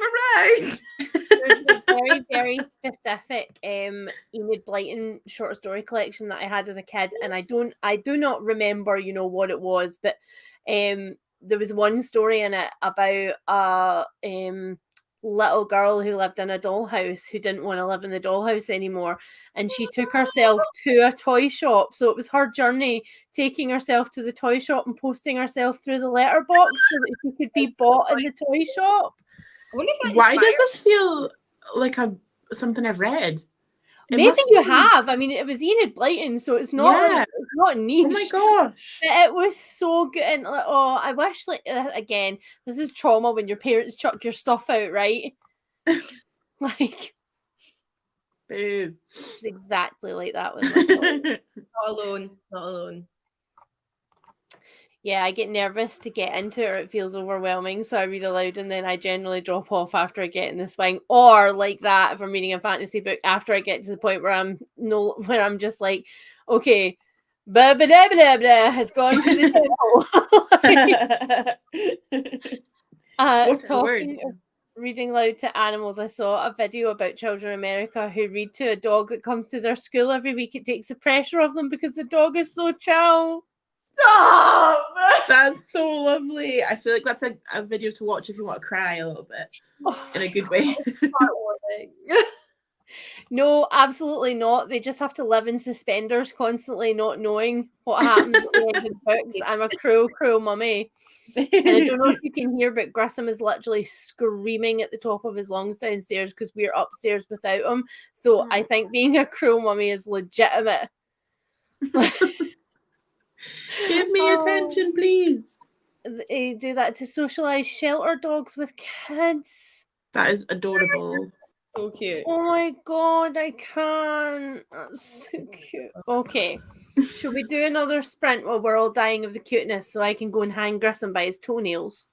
around. There's a very, very specific Enid Blyton short story collection that I had as a kid, and I do not remember, what it was, but there was one story in it about a little girl who lived in a dollhouse who didn't want to live in the dollhouse anymore, and she took herself to a toy shop. So it was her journey, taking herself to the toy shop and posting herself through the letterbox so that she could be bought in the toy shop. Why does this feel like something I've read? Maybe you have. I mean, it was Enid Blyton, so it's not it's not niche. Oh my gosh. But it was so good. And I wish, like, again, this is trauma when your parents chuck your stuff out, right? Like, boo. It's exactly like that with Not alone. Yeah, I get nervous to get into it, or it feels overwhelming, so I read aloud and then I generally drop off after I get in the swing. Or like that, if I'm reading a fantasy book, after I get to the point where I'm just like, okay, blah blah blah blah blah has gone to the temple. Reading loud to animals, I saw a video about children in America who read to a dog that comes to their school every week. It takes the pressure off them because the dog is so chill. Stop! That's so lovely. I feel like that's a video to watch if you want to cry a little bit in a good way. No, absolutely not. They just have to live in suspenders, constantly not knowing what happens at the end of the books. I'm a cruel, cruel mummy. And I don't know if you can hear, but Grissom is literally screaming at the top of his lungs downstairs because we're upstairs without him. So I think being a cruel mummy is legitimate. Give me attention, please. They do that to socialize shelter dogs with kids. That is adorable. So cute. Oh my god, I can't. That's so cute. Okay. Should we do another sprint while we're all dying of the cuteness so I can go and hang Grissom by his toenails?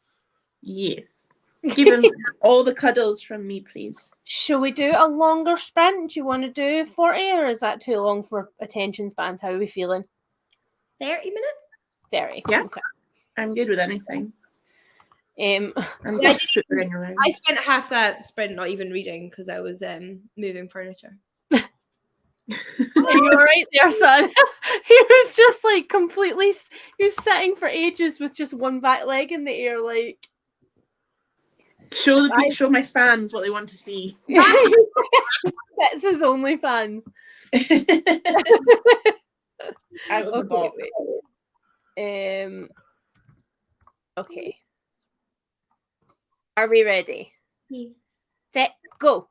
Yes. Give him all the cuddles from me, please. Should we do a longer sprint? Do you want to do 40 or is that too long for attention spans? How are we feeling? 30 minutes? 30. Yeah. Okay. I'm good with anything. I'm just footering around. I spent half that sprint not even reading because I was moving furniture. You were right there, son. He was just like completely. He was sitting for ages with just one back leg in the air, like. Show my fans what they want to see. That's his OnlyFans. Out of the box. Wait. Okay. Are we ready? Yeah. Set, go.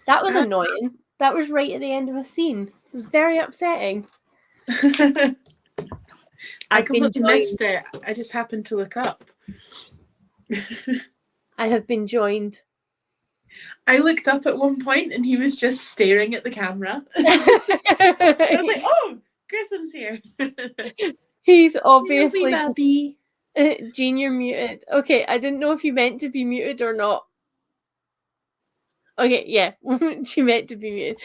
That was annoying. That was right at the end of a scene. It was very upsetting. I completely missed it. I just happened to look up. I have been joined. I looked up at one point and he was just staring at the camera. I was like, oh, Grissom's here. He's obviously Baby. Jean, you're muted. Okay, I didn't know if you meant to be muted or not. Okay, yeah, she meant to be muted.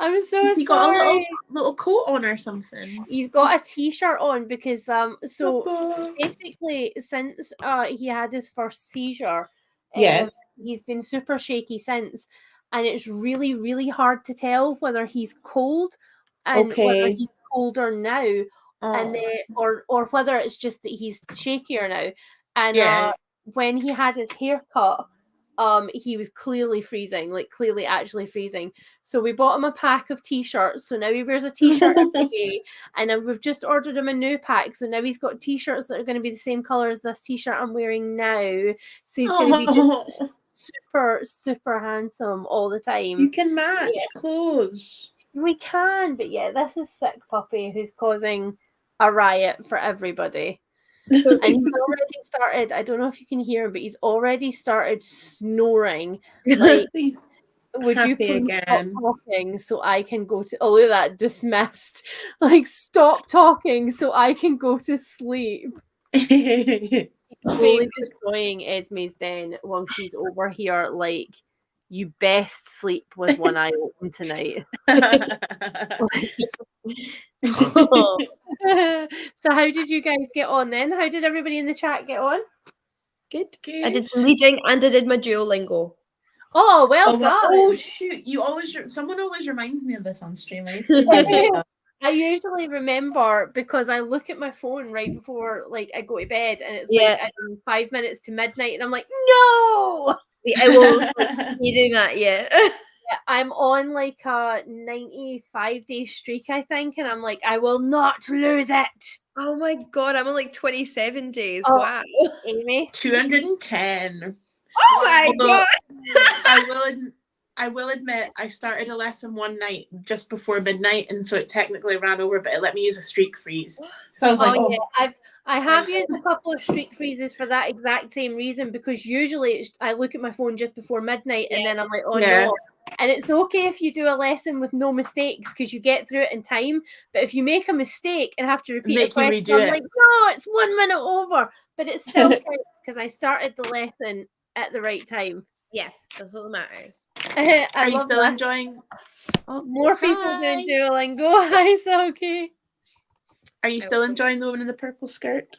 I'm so Has he sorry. got a little coat on or something? He's got a t-shirt on because so basically since he had his first seizure, he's been super shaky since, and it's really, really hard to tell whether he's cold and whether he's colder now, and or whether it's just that he's shakier now. And when he had his hair cut, he was clearly freezing, like clearly actually freezing. So we bought him a pack of t-shirts. So now he wears a t-shirt every day. And then we've just ordered him a new pack. So now he's got t-shirts that are going to be the same color as this t-shirt I'm wearing now. So he's going to be just super, super handsome all the time. You can match clothes. We can, but yeah, this is sick puppy who's causing a riot for everybody. And he's already started, I don't know if you can hear him, but he's already started snoring. Like, would you please stop talking so I can go to, oh, look at that, dismissed. Like, stop talking so I can go to sleep. He's slowly destroying Esme's den while she's over here, like, you best sleep with one eye open tonight. So how did you guys get on then? How did everybody in the chat get on? Good. I did some reading and I did my Duolingo. Oh, well done. Oh shoot! Someone always reminds me of this on stream. I usually remember because I look at my phone right before like I go to bed, and it's like I'm 5 minutes to midnight, and I'm like, no. I will be doing that. Yeah, I'm on like a 95-day streak, I think, and I'm like, I will not lose it. Oh my god, I'm on like 27 days. Oh, wow, Amy, 210. Oh my god! I will admit, I started a lesson one night just before midnight, and so it technically ran over, but it let me use a streak freeze. So I was like, I have used a couple of streak freezes for that exact same reason, because usually I look at my phone just before midnight and then I'm like, oh no. And it's okay if you do a lesson with no mistakes because you get through it in time. But if you make a mistake and have to repeat a question, I'm like, no, it's 1 minute over. But it still counts because I started the lesson at the right time. Yeah, that's all that matters. Are you still enjoying? More people doing Duolingo. Hi, Soki. Are you still enjoying the woman in the purple skirt?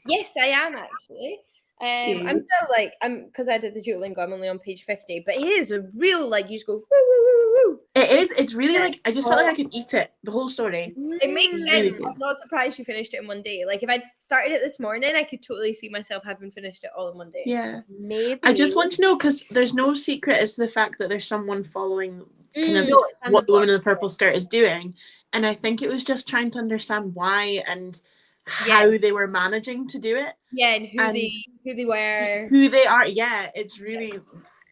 Yes, I am actually. I'm still like, because I did the Duolingo, I'm only on page 50, but it is a real, like, you just go, woo, woo, woo, woo. It is. It's really like, I just felt like I could eat it, the whole story. It makes sense. I'm not surprised you finished it in one day. Like, if I'd started it this morning, I could totally see myself having finished it all in one day. Yeah. Maybe. I just want to know, because there's no secret as to the fact that there's someone following kind of what the woman in the purple skirt is doing. And I think it was just trying to understand why and how they were managing to do it. Yeah, and who they were. Who they are. Yeah, it's really...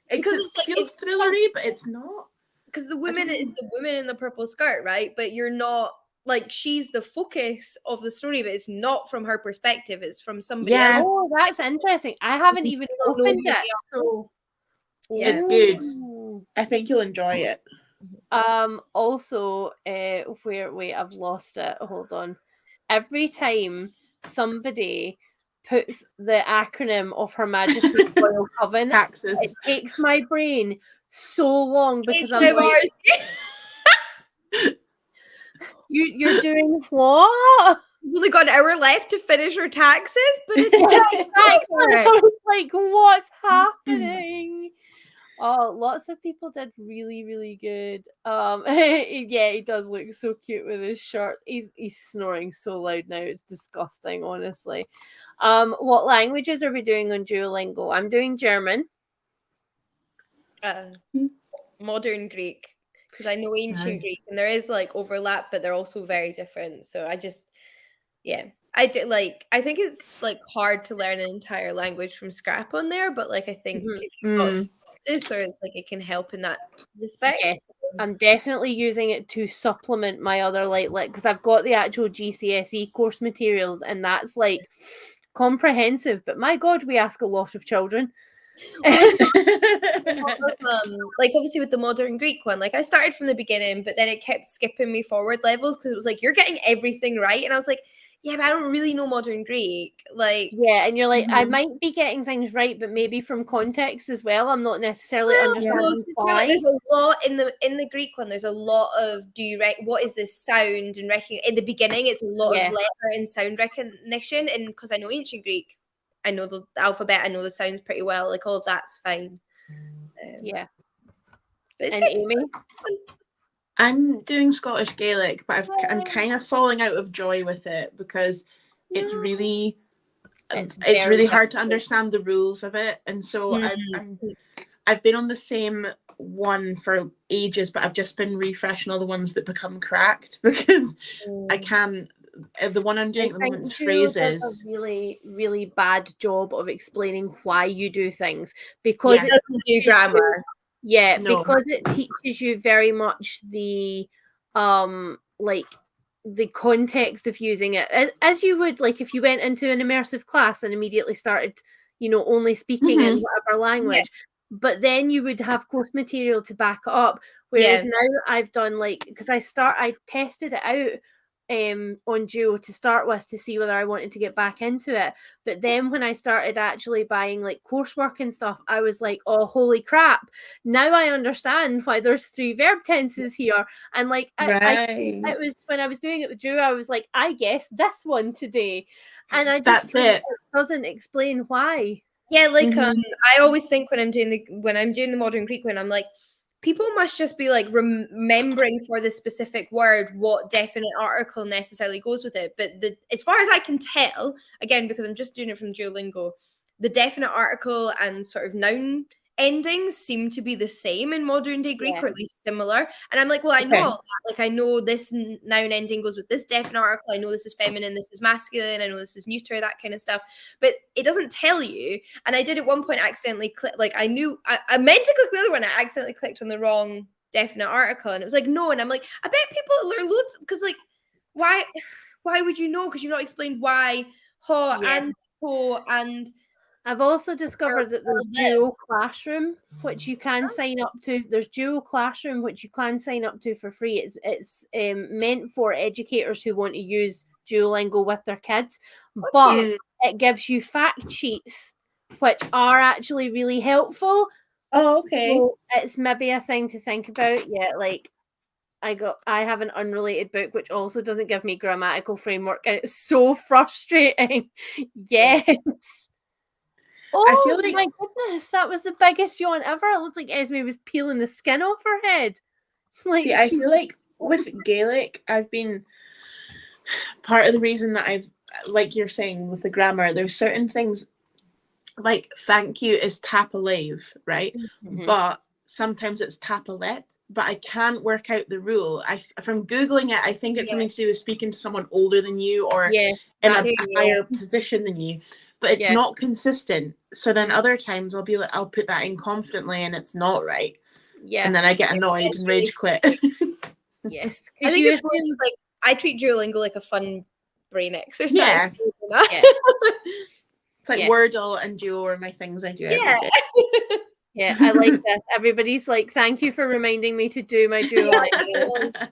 It feels thrillery, but it's not. Because the woman is the woman in the purple skirt, right? But you're not... Like, she's the focus of the story, but it's not from her perspective. It's from somebody else. Oh, that's interesting. I haven't even opened it. So... It's good. I think you'll enjoy it. Also, wait, I've lost it. Hold on. Every time somebody puts the acronym of Her Majesty's Royal Coven, taxes, it takes my brain so long because I'm like, you're doing what? We've only got an hour left to finish our taxes, but it's like, what's happening? Oh, lots of people did really, really good. Yeah, he does look so cute with his shirt. He's snoring so loud now. It's disgusting, honestly. What languages are we doing on Duolingo? I'm doing German. Modern Greek, because I know ancient Greek, and there is like overlap, but they're also very different. So I just, I do like. I think it's like hard to learn an entire language from scrap on there, but like I think if you've got practice, or it's like it can help in that respect. Yes, I'm definitely using it to supplement my other because I've got the actual GCSE course materials, and that's like comprehensive. But my God, we ask a lot of children. Like obviously with the modern Greek one, like I started from the beginning, but then it kept skipping me forward levels because it was like you're getting everything right, and I was like, yeah, but I don't really know modern Greek. Like, yeah, and you're like, I might be getting things right, but maybe from context as well. I'm not necessarily understanding why. There's a lot in the Greek one. There's a lot of what is this sound and in the beginning. It's a lot of letter and sound recognition, and because I know ancient Greek, I know the alphabet, I know the sounds pretty well. Like all of that's fine. Yeah. But it's and good. Amy? I'm doing Scottish Gaelic, but I'm kind of falling out of joy with it because it's really hard to understand the rules of it, and so I've been on the same one for ages, but I've just been refreshing all the ones that become cracked because I can't. The one I'm doing at the moment is phrases. Does a really, really bad job of explaining why you do things because it doesn't do grammar. Because it teaches you very much the the context of using it as you would like if you went into an immersive class and immediately started, only speaking in whatever language. But then you would have course material to back it up. Whereas now I've done because I tested it out on Duo to start with to see whether I wanted to get back into it. But then when I started actually buying coursework and stuff, I was like, oh, holy crap. Now I understand why there's 3 verb tenses here. And it was when I was doing it with Duo, I was like, I guess this one today. And I just it doesn't explain why. Yeah, I always think when I'm doing the modern Greek one, I'm like, people must just be remembering for the specific word what definite article necessarily goes with it. But as far as I can tell, again, because I'm just doing it from Duolingo, the definite article and sort of noun endings seem to be the same in modern day Greek, or at least similar. And I'm like, well, I know all that. I know this noun ending goes with this definite article. I know this is feminine, this is masculine. I know this is neuter, that kind of stuff. But it doesn't tell you. And I did at one point accidentally click. I knew I meant to click the other one. I accidentally clicked on the wrong definite article, and it was like no. And I'm like, I bet people learn loads because why would you know? Because you've not explained why and ho and. I've also discovered that there's Duo Classroom, which you can sign up to. There's Duo Classroom, which you can sign up to for free. It's meant for educators who want to use Duolingo with their kids, but it gives you fact sheets, which are actually really helpful. Oh, okay. So it's maybe a thing to think about. Yeah, I have an unrelated book which also doesn't give me grammatical framework, and it's so frustrating. Yes. Oh, I feel my goodness, that was the biggest yawn ever. It looked like Esme was peeling the skin off her head. See, I feel like with Gaelic, I've been part of the reason that I've, like you're saying with the grammar, there's certain things like thank you is tapalev, right? But sometimes it's tapalet, but I can't work out the rule. From Googling it, I think it's something to do with speaking to someone older than you or in a higher position than you. But it's not consistent. So then other times I'll be like, I'll put that in confidently and it's not right. Yeah. And then I get annoyed and rage quit. Yes. I think it's more just I treat Duolingo like a fun brain exercise. Yeah. It's like Wordle and Duo are my things I do every day. Yeah, I like this. Everybody's like, thank you for reminding me to do my Duolingo.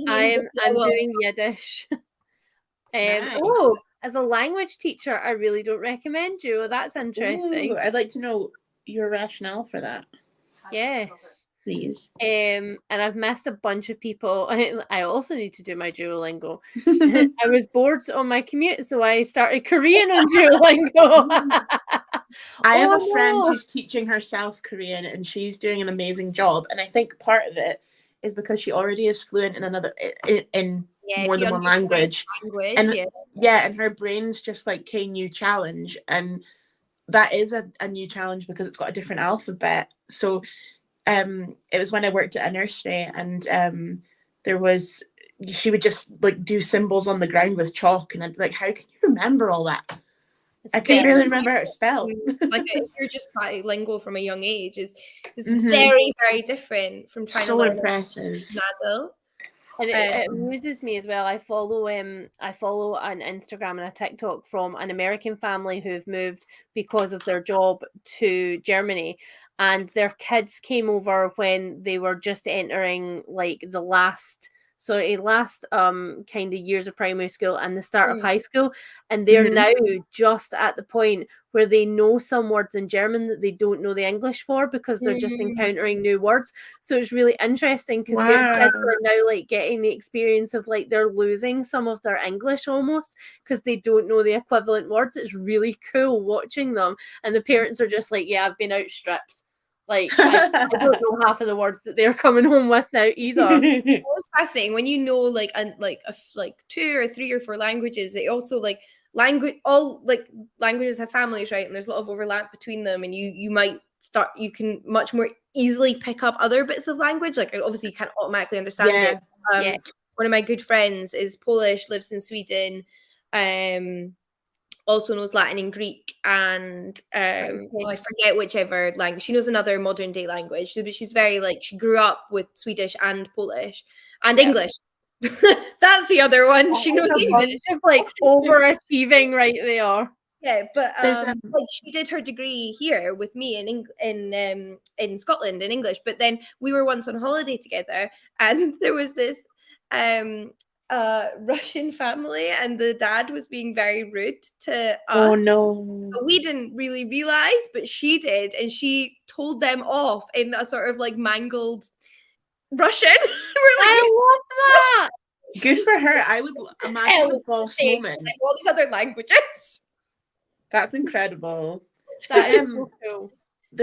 I'm doing Yiddish. Nice. Oh, as a language teacher, I really don't recommend Duo. That's interesting. Ooh, I'd like to know your rationale for that. Yes. Please. And I've missed a bunch of people. I also need to do my Duolingo. I was bored on my commute, so I started Korean on Duolingo. I have a friend who's teaching herself Korean, and she's doing an amazing job. And I think part of it is because she already is fluent in more than one language. And and her brain's just like, okay, new challenge. And that is a new challenge because it's got a different alphabet. So it was when I worked at a nursery, and she would just like do symbols on the ground with chalk, and I'd be like, how can you remember all that? I couldn't really remember how to spell. Like if you're just bilingual from a young age, is Mhm. very, very different from trying So to learn impressive. as an adult. And it amuses me as well. I follow an Instagram and a TikTok from an American family who've moved because of their job to Germany, and their kids came over when they were just entering like the last kind of years of primary school and the start of high school, and they're now just at the point where they know some words in German that they don't know the English for because they're just encountering new words. So it's really interesting because their kids are now like getting the experience of like they're losing some of their English almost because they don't know the equivalent words. It's really cool watching them, and the parents are just like, yeah, I've been outstripped. Like I don't know half of the words that they're coming home with now either. It's fascinating when you know like 2 or 3 or 4 languages. It also like languages have families, right? And there's a lot of overlap between them, and you can much more easily pick up other bits of language. Like obviously you can't automatically understand it. One of my good friends is Polish, lives in Sweden, also knows Latin and Greek, and I forget whichever language. She knows another modern day language, but she's very like she grew up with Swedish and Polish and English. That's the other one. She knows English. Just like overachieving right there. Yeah, but like she did her degree here with me in Scotland in English. But then we were once on holiday together, and there was this Russian family, and the dad was being very rude to us. Oh no. But we didn't really realize, but she did, and she told them off in a sort of like mangled Russian. We're like, I love that. Good for her. I would imagine a boss moment. Like all these other languages. That's incredible. That is so cool.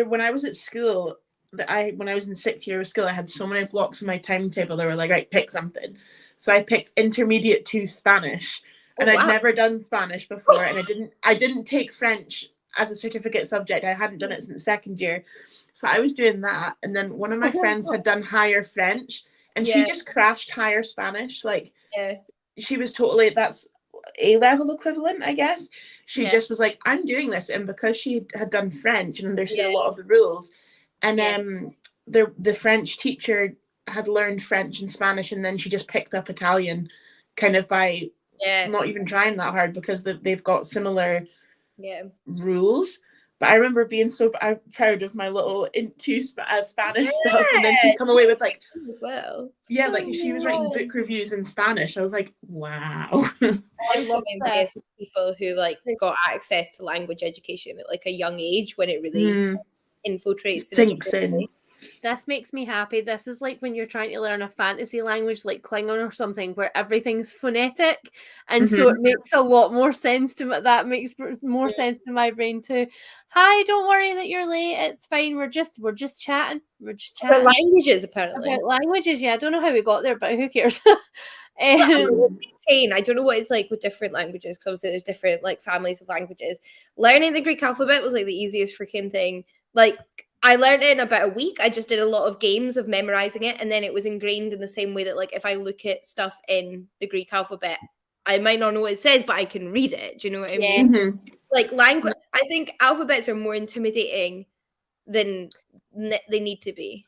When I was at school, when I was in 6th year of school, I had so many blocks in my timetable. They were like, right, pick something. So I picked Intermediate 2 Spanish, and I'd never done Spanish before, and I didn't take French as a certificate subject. I hadn't done it since 2nd year, so I was doing that. And then one of my friends had done higher French, and she just crashed higher Spanish. Like, she was totally that's A-level equivalent, I guess. She just was like, I'm doing this, and because she had done French and understood a lot of the rules, and the French teacher had learned French and Spanish, and then she just picked up Italian kind of by not even trying that hard because they've got similar rules. But I remember being so proud of my little into Spanish stuff, and then she'd come away with like as well. Yeah, like she was writing book reviews in Spanish. I was like, wow. I'm so envious of people who like got access to language education at like a young age when it really infiltrates sinks in. This makes me happy. This is like when you're trying to learn a fantasy language like Klingon or something where everything's phonetic, and so it makes a lot more sense to me. That makes more sense to my brain too. Hi, don't worry that you're late. It's fine. We're just chatting. We're just chatting about languages, apparently. About languages, yeah. I don't know how we got there, but who cares? I don't know what it's like with different languages, because obviously there's different like families of languages. Learning the Greek alphabet was like the easiest freaking thing. Like I learned it in about a week. I just did a lot of games of memorizing it, and then it was ingrained in the same way that like if I look at stuff in the Greek alphabet, I might not know what it says, but I can read it. Do you know what I mean? Like language, I think alphabets are more intimidating than they need to be.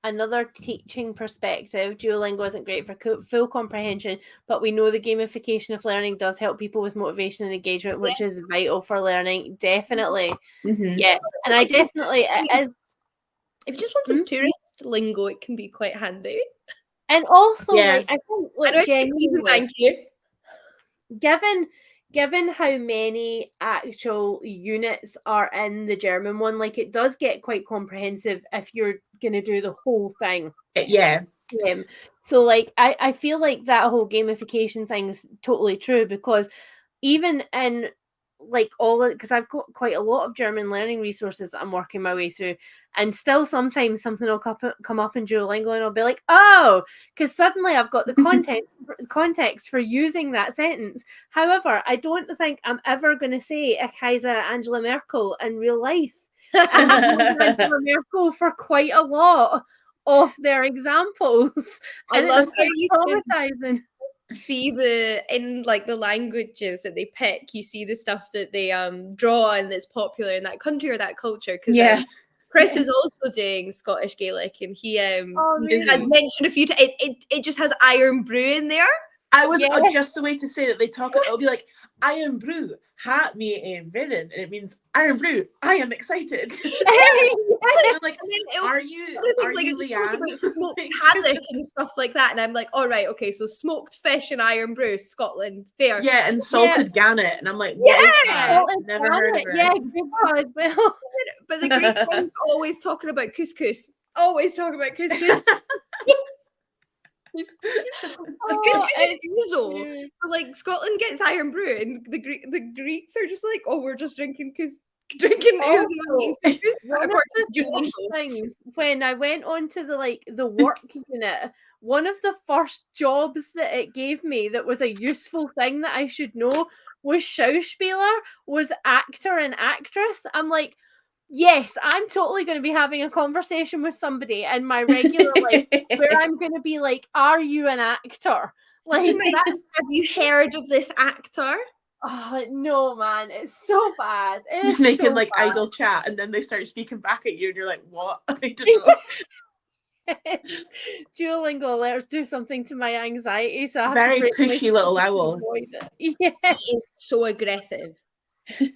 Another teaching perspective, Duolingo isn't great for full comprehension, but we know the gamification of learning does help people with motivation and engagement, which is vital for learning. Definitely. Yeah. And I definitely, it is. If you just want some tourist lingo, it can be quite handy. And also, like, I think, like, thank you. Given how many actual units are in the German one, like it does get quite comprehensive if you're going to do the whole thing. Yeah. So like, I feel like that whole gamification thing is totally true, because even in like because I've got quite a lot of German learning resources that I'm working my way through, and still sometimes something will come up in Duolingo and I'll be like, oh, because suddenly I've got the context for using that sentence. However, I don't think I'm ever going to say Ich heiße Angela Merkel in real life. And I've known Angela Merkel for quite a lot of their examples. I love how you traumatizing. see in like the languages that they pick, you see the stuff that they draw and that's popular in that country or that culture. Because Chris is also doing Scottish Gaelic, and he has mentioned a few times. It just has Iron Brew in there. I was just a way to say that they talk. It'll be like Iron Brew, ha me a villain, and it means Iron Brew. I am excited. I'm like, are you Leanne? Smoked haddock and stuff like that, and I'm like, all right, okay, so smoked fish and Iron Brew, Scotland, fair. Yeah, and salted gannet, and I'm like, what is that? Never heard of it. Yeah, good as well. But the Greek one's always talking about couscous. Always talking about couscous. Like Scotland gets Iron Brew, and the Greeks are just like, oh, we're just drinking ouzo. One of the first things when I went on to the work unit, one of the first jobs that it gave me that was a useful thing that I should know was Schauspieler, was actor and actress. I'm like, yes, I'm totally going to be having a conversation with somebody in my regular life where I'm going to be like, are you an actor? Like, have you heard of this actor? Oh, no, man. It's so bad. It's making so like bad. Idle chat, and then they start speaking back at you, and you're like, what? I don't know. Duolingo, let's do something to my anxiety. So I have very to pushy little owl. Yeah. He is so aggressive. I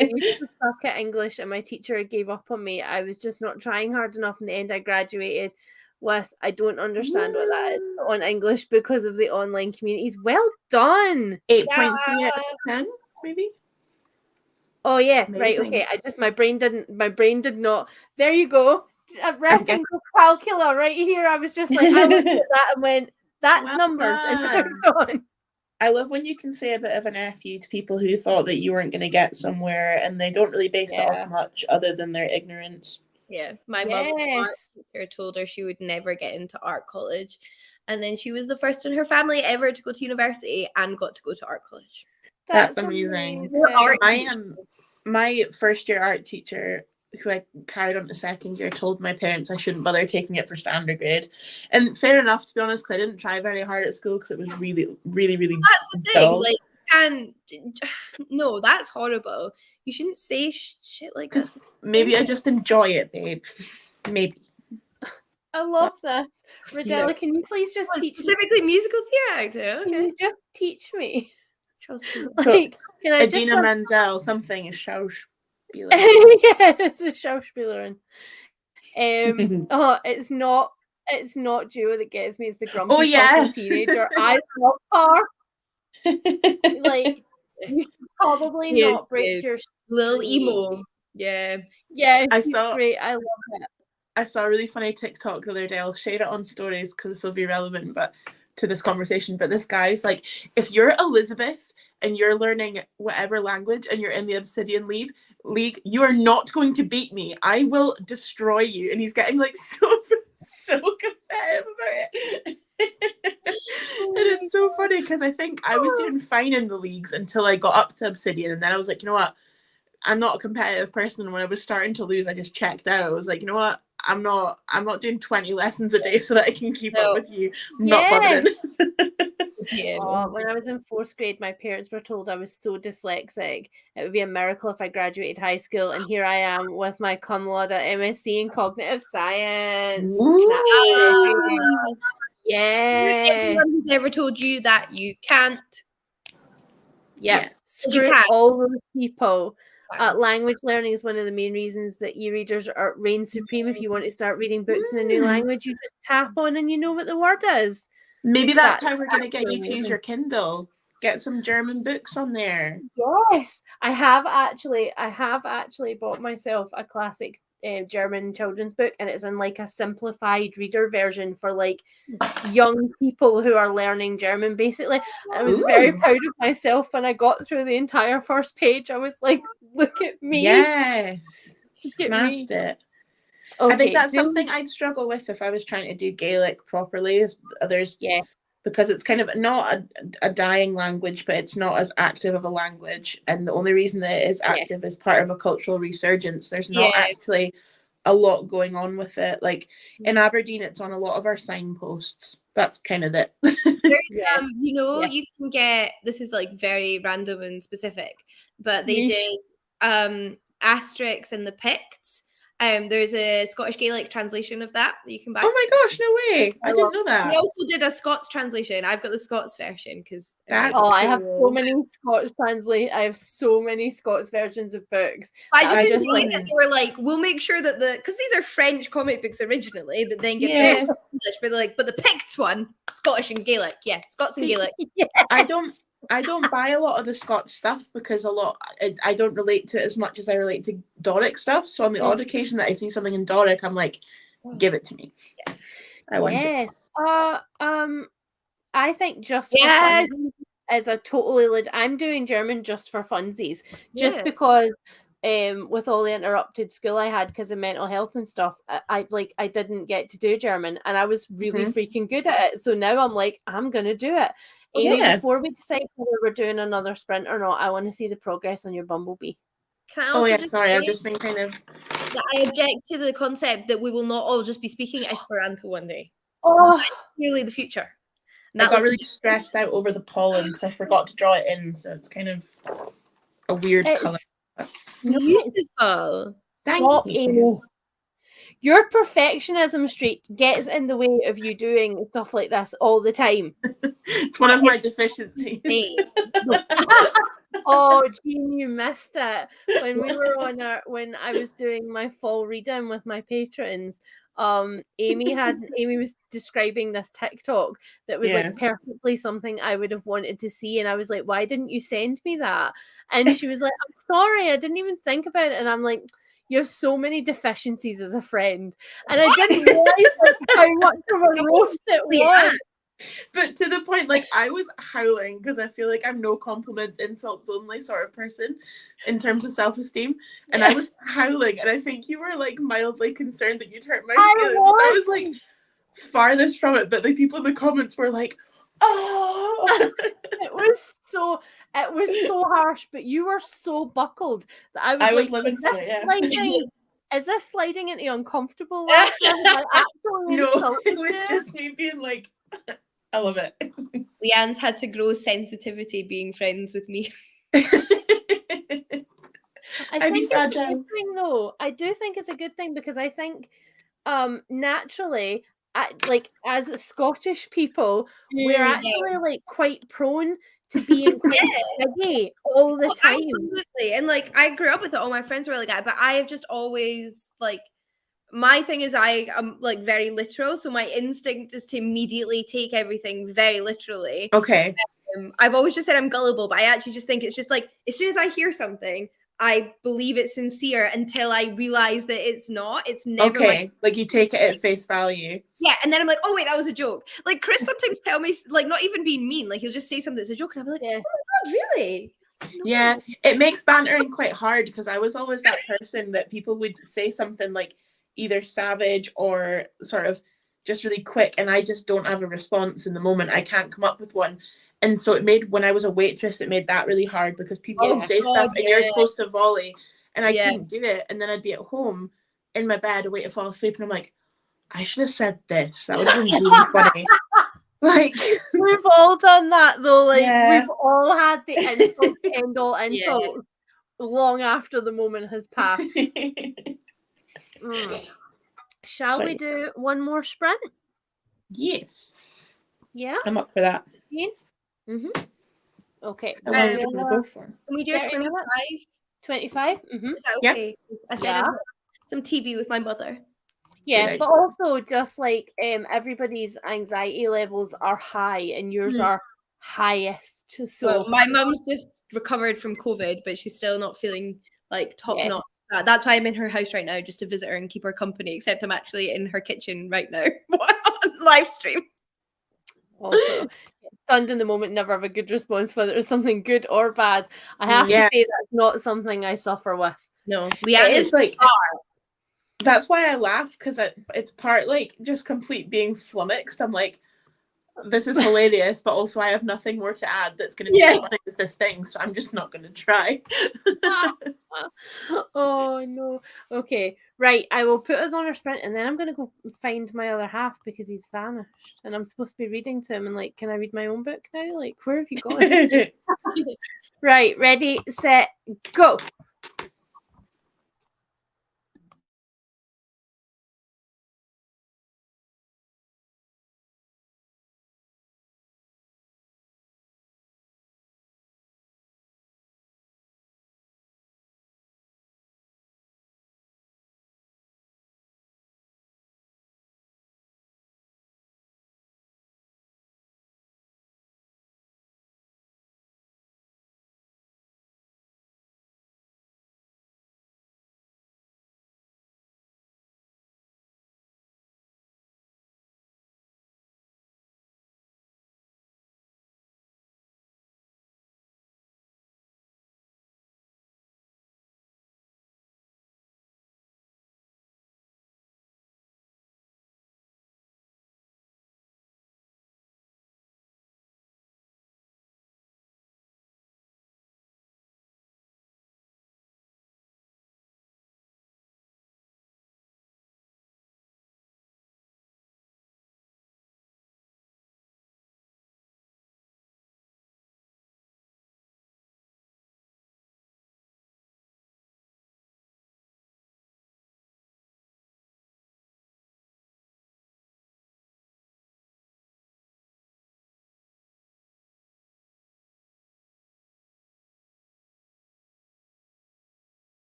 used to suck at English, and my teacher gave up on me. I was just not trying hard enough. In the end, I graduated with I don't understand what that is on English because of the online communities. Well done. 8.3 out of 10, maybe. Oh yeah, amazing. Right. Okay. My brain did not. There you go. A rectangle calcula right here. I was just like, I looked at that and went, that's numbers, and moved on. I love when you can say a bit of an F you to people who thought that you weren't going to get somewhere, and they don't really base it off much other than their ignorance. Yeah, my mum's art teacher told her she would never get into art college, and then she was the first in her family ever to go to university and got to go to art college. That's amazing. My first year art teacher, who I carried on to second year, told my parents I shouldn't bother taking it for standard grade. And fair enough, to be honest, because I didn't try very hard at school because it was really, really, really that's the thing. Like, no, that's horrible. You shouldn't say shit like that. Maybe I just enjoy it, babe. Maybe. I love this. Rodella, can you please just teach specifically me? Musical theatre? Okay. Can you just teach me? Like, can I Adina Menzel, something is Schauspieler. Yeah, it's a Schauspielerin. It's not Duo that gets me, it's the grumpy fucking teenager. I love her. Like, you should probably not break your little emo. Yeah, she's great. I love it. I saw a really funny TikTok the other day. I'll share it on stories because this will be relevant to this conversation. But this guy's like, if you're Elizabeth and you're learning whatever language and you're in the Obsidian League, you are not going to beat me. I will destroy you. And he's getting like so competitive about it. And it's so funny because I think I was doing fine in the leagues until I got up to Obsidian, and then I was like, you know what, I'm not a competitive person. And when I was starting to lose, I just checked out. I was like, you know what, I'm not doing 20 lessons a day so that I can keep up with you. I'm not bothering. When I was in 4th grade, my parents were told I was so dyslexic it would be a miracle if I graduated high school, and here I am with my cum laude MSc in cognitive science. Yeah. Anyone who's ever told you that you can't. Screw all those people. Language learning is one of the main reasons that e-readers reign supreme. If you want to start reading books in a new language, you just tap on and you know what the word is. Maybe that's how we're going to get you to use your Kindle. Get some German books on there. Yes, I have actually bought myself a classic German children's book, and it's in like a simplified reader version for like young people who are learning German, basically. And I was very proud of myself when I got through the entire first page. I was like, look at me. Yes. Smashed it. Okay, I think that's something I'd struggle with if I was trying to do Gaelic properly. Because it's kind of not a dying language, but it's not as active of a language. And the only reason that it is active is part of a cultural resurgence. There's not actually a lot going on with it. Like in Aberdeen, it's on a lot of our signposts. That's kind of it. There's, you can get, this is like very random and specific, but they did Asterix and the Picts. There's a Scottish Gaelic translation of that you can buy. Oh my gosh, no way. I didn't know that. They also did a Scots translation. I've got the Scots version because I have so many Scots I have so many Scots versions of books. I just enjoyed that they were like, we'll make sure that because these are French comic books originally that then get English, but the Picts one, Scottish and Gaelic, Scots and Gaelic. I don't buy a lot of the Scots stuff because I don't relate to it as much as I relate to Doric stuff. So on the odd occasion that I see something in Doric, I'm like, give it to me. Yes. I want it. I think just for funsies is a totally I'm doing German just for funsies. Just because with all the interrupted school I had because of mental health and stuff, I didn't get to do German and I was really freaking good at it. So now I'm like, I'm gonna do it. Amy, before we decide whether we're doing another sprint or not, I want to see the progress on your Bumblebee. Can I also sorry, I've just been kind of... That I object to the concept that we will not all just be speaking Esperanto one day. Oh, clearly the future. I got really stressed out over the pollen because I forgot to draw it in, so it's kind of a weird colour. Beautiful. Thank you. Amy. Your perfectionism streak gets in the way of you doing stuff like this all the time. It's one of my deficiencies. Oh, Jean, you missed it. When we were when I was doing my fall reading with my patrons, Amy was describing this TikTok that was like perfectly something I would have wanted to see, and I was like, why didn't you send me that? And she was like, I'm sorry, I didn't even think about it. And I'm like, you have so many deficiencies as a friend, and I didn't realize how much of a roast it was. But to the point, like, I was howling because I feel like I'm no compliments, insults only sort of person in terms of self-esteem. And I was howling, and I think you were like mildly concerned that you'd hurt my feelings. I was like farthest from it, but the people in the comments were like, oh. It was so harsh, but you were so buckled that I was like, living for it. Is this sliding into uncomfortable laughter? No, it was just me being like, I love it. Leanne's had to grow sensitivity being friends with me. I think it's a good thing, though. I do think it's a good thing because I think naturally, as Scottish people, we're actually like quite prone to being gay all the time. Absolutely. And like I grew up with it. All my friends were like that, but I have just always like my thing is I am like very literal, so my instinct is to immediately take everything very literally. Okay. I've always just said I'm gullible, but I actually just think it's just like as soon as I hear something, I believe it's sincere until I realize that it's not. It's never like you take it at face value. Yeah, and then I'm like, oh wait, that was a joke. Like Chris sometimes tell me, like not even being mean, like he'll just say something that's a joke, and I'll be like, oh my god, really? No. Yeah, it makes bantering quite hard because I was always that person that people would say something like either savage or sort of just really quick, and I just don't have a response in the moment. I can't come up with one. And so it made, when I was a waitress, it made that really hard because people would say stuff and you're supposed to volley, and I couldn't do it. And then I'd be at home in my bed, away to fall asleep, and I'm like, I should have said this. That would have been really funny. Like, we've all done that though. Like we've all had the insult end all insult long after the moment has passed. Shall we do one more sprint? Yes. Yeah. I'm up for that. Yes. Okay. How long are we going to go for? Can we do a 25? 25? Is that okay? I said some TV with my mother. Yeah, but also just like everybody's anxiety levels are high and yours are highest. So my mum's just recovered from COVID, but she's still not feeling like top notch. That's why I'm in her house right now, just to visit her and keep her company, except I'm actually in her kitchen right now on live stream. Also, stunned in the moment, never have a good response, whether it's something good or bad. I have to say that's not something I suffer with. No, Leanne is like that's why I laugh, because it's part like just complete being flummoxed. I'm like, this is hilarious, but also I have nothing more to add that's going to be as funny as this thing, so I'm just not going to try. Oh no. Okay, Right, I will put us on our sprint, and then I'm going to go find my other half because he's vanished, and I'm supposed to be reading to him. And like, can I read my own book now? Like, where have you gone? Right, ready, set, go.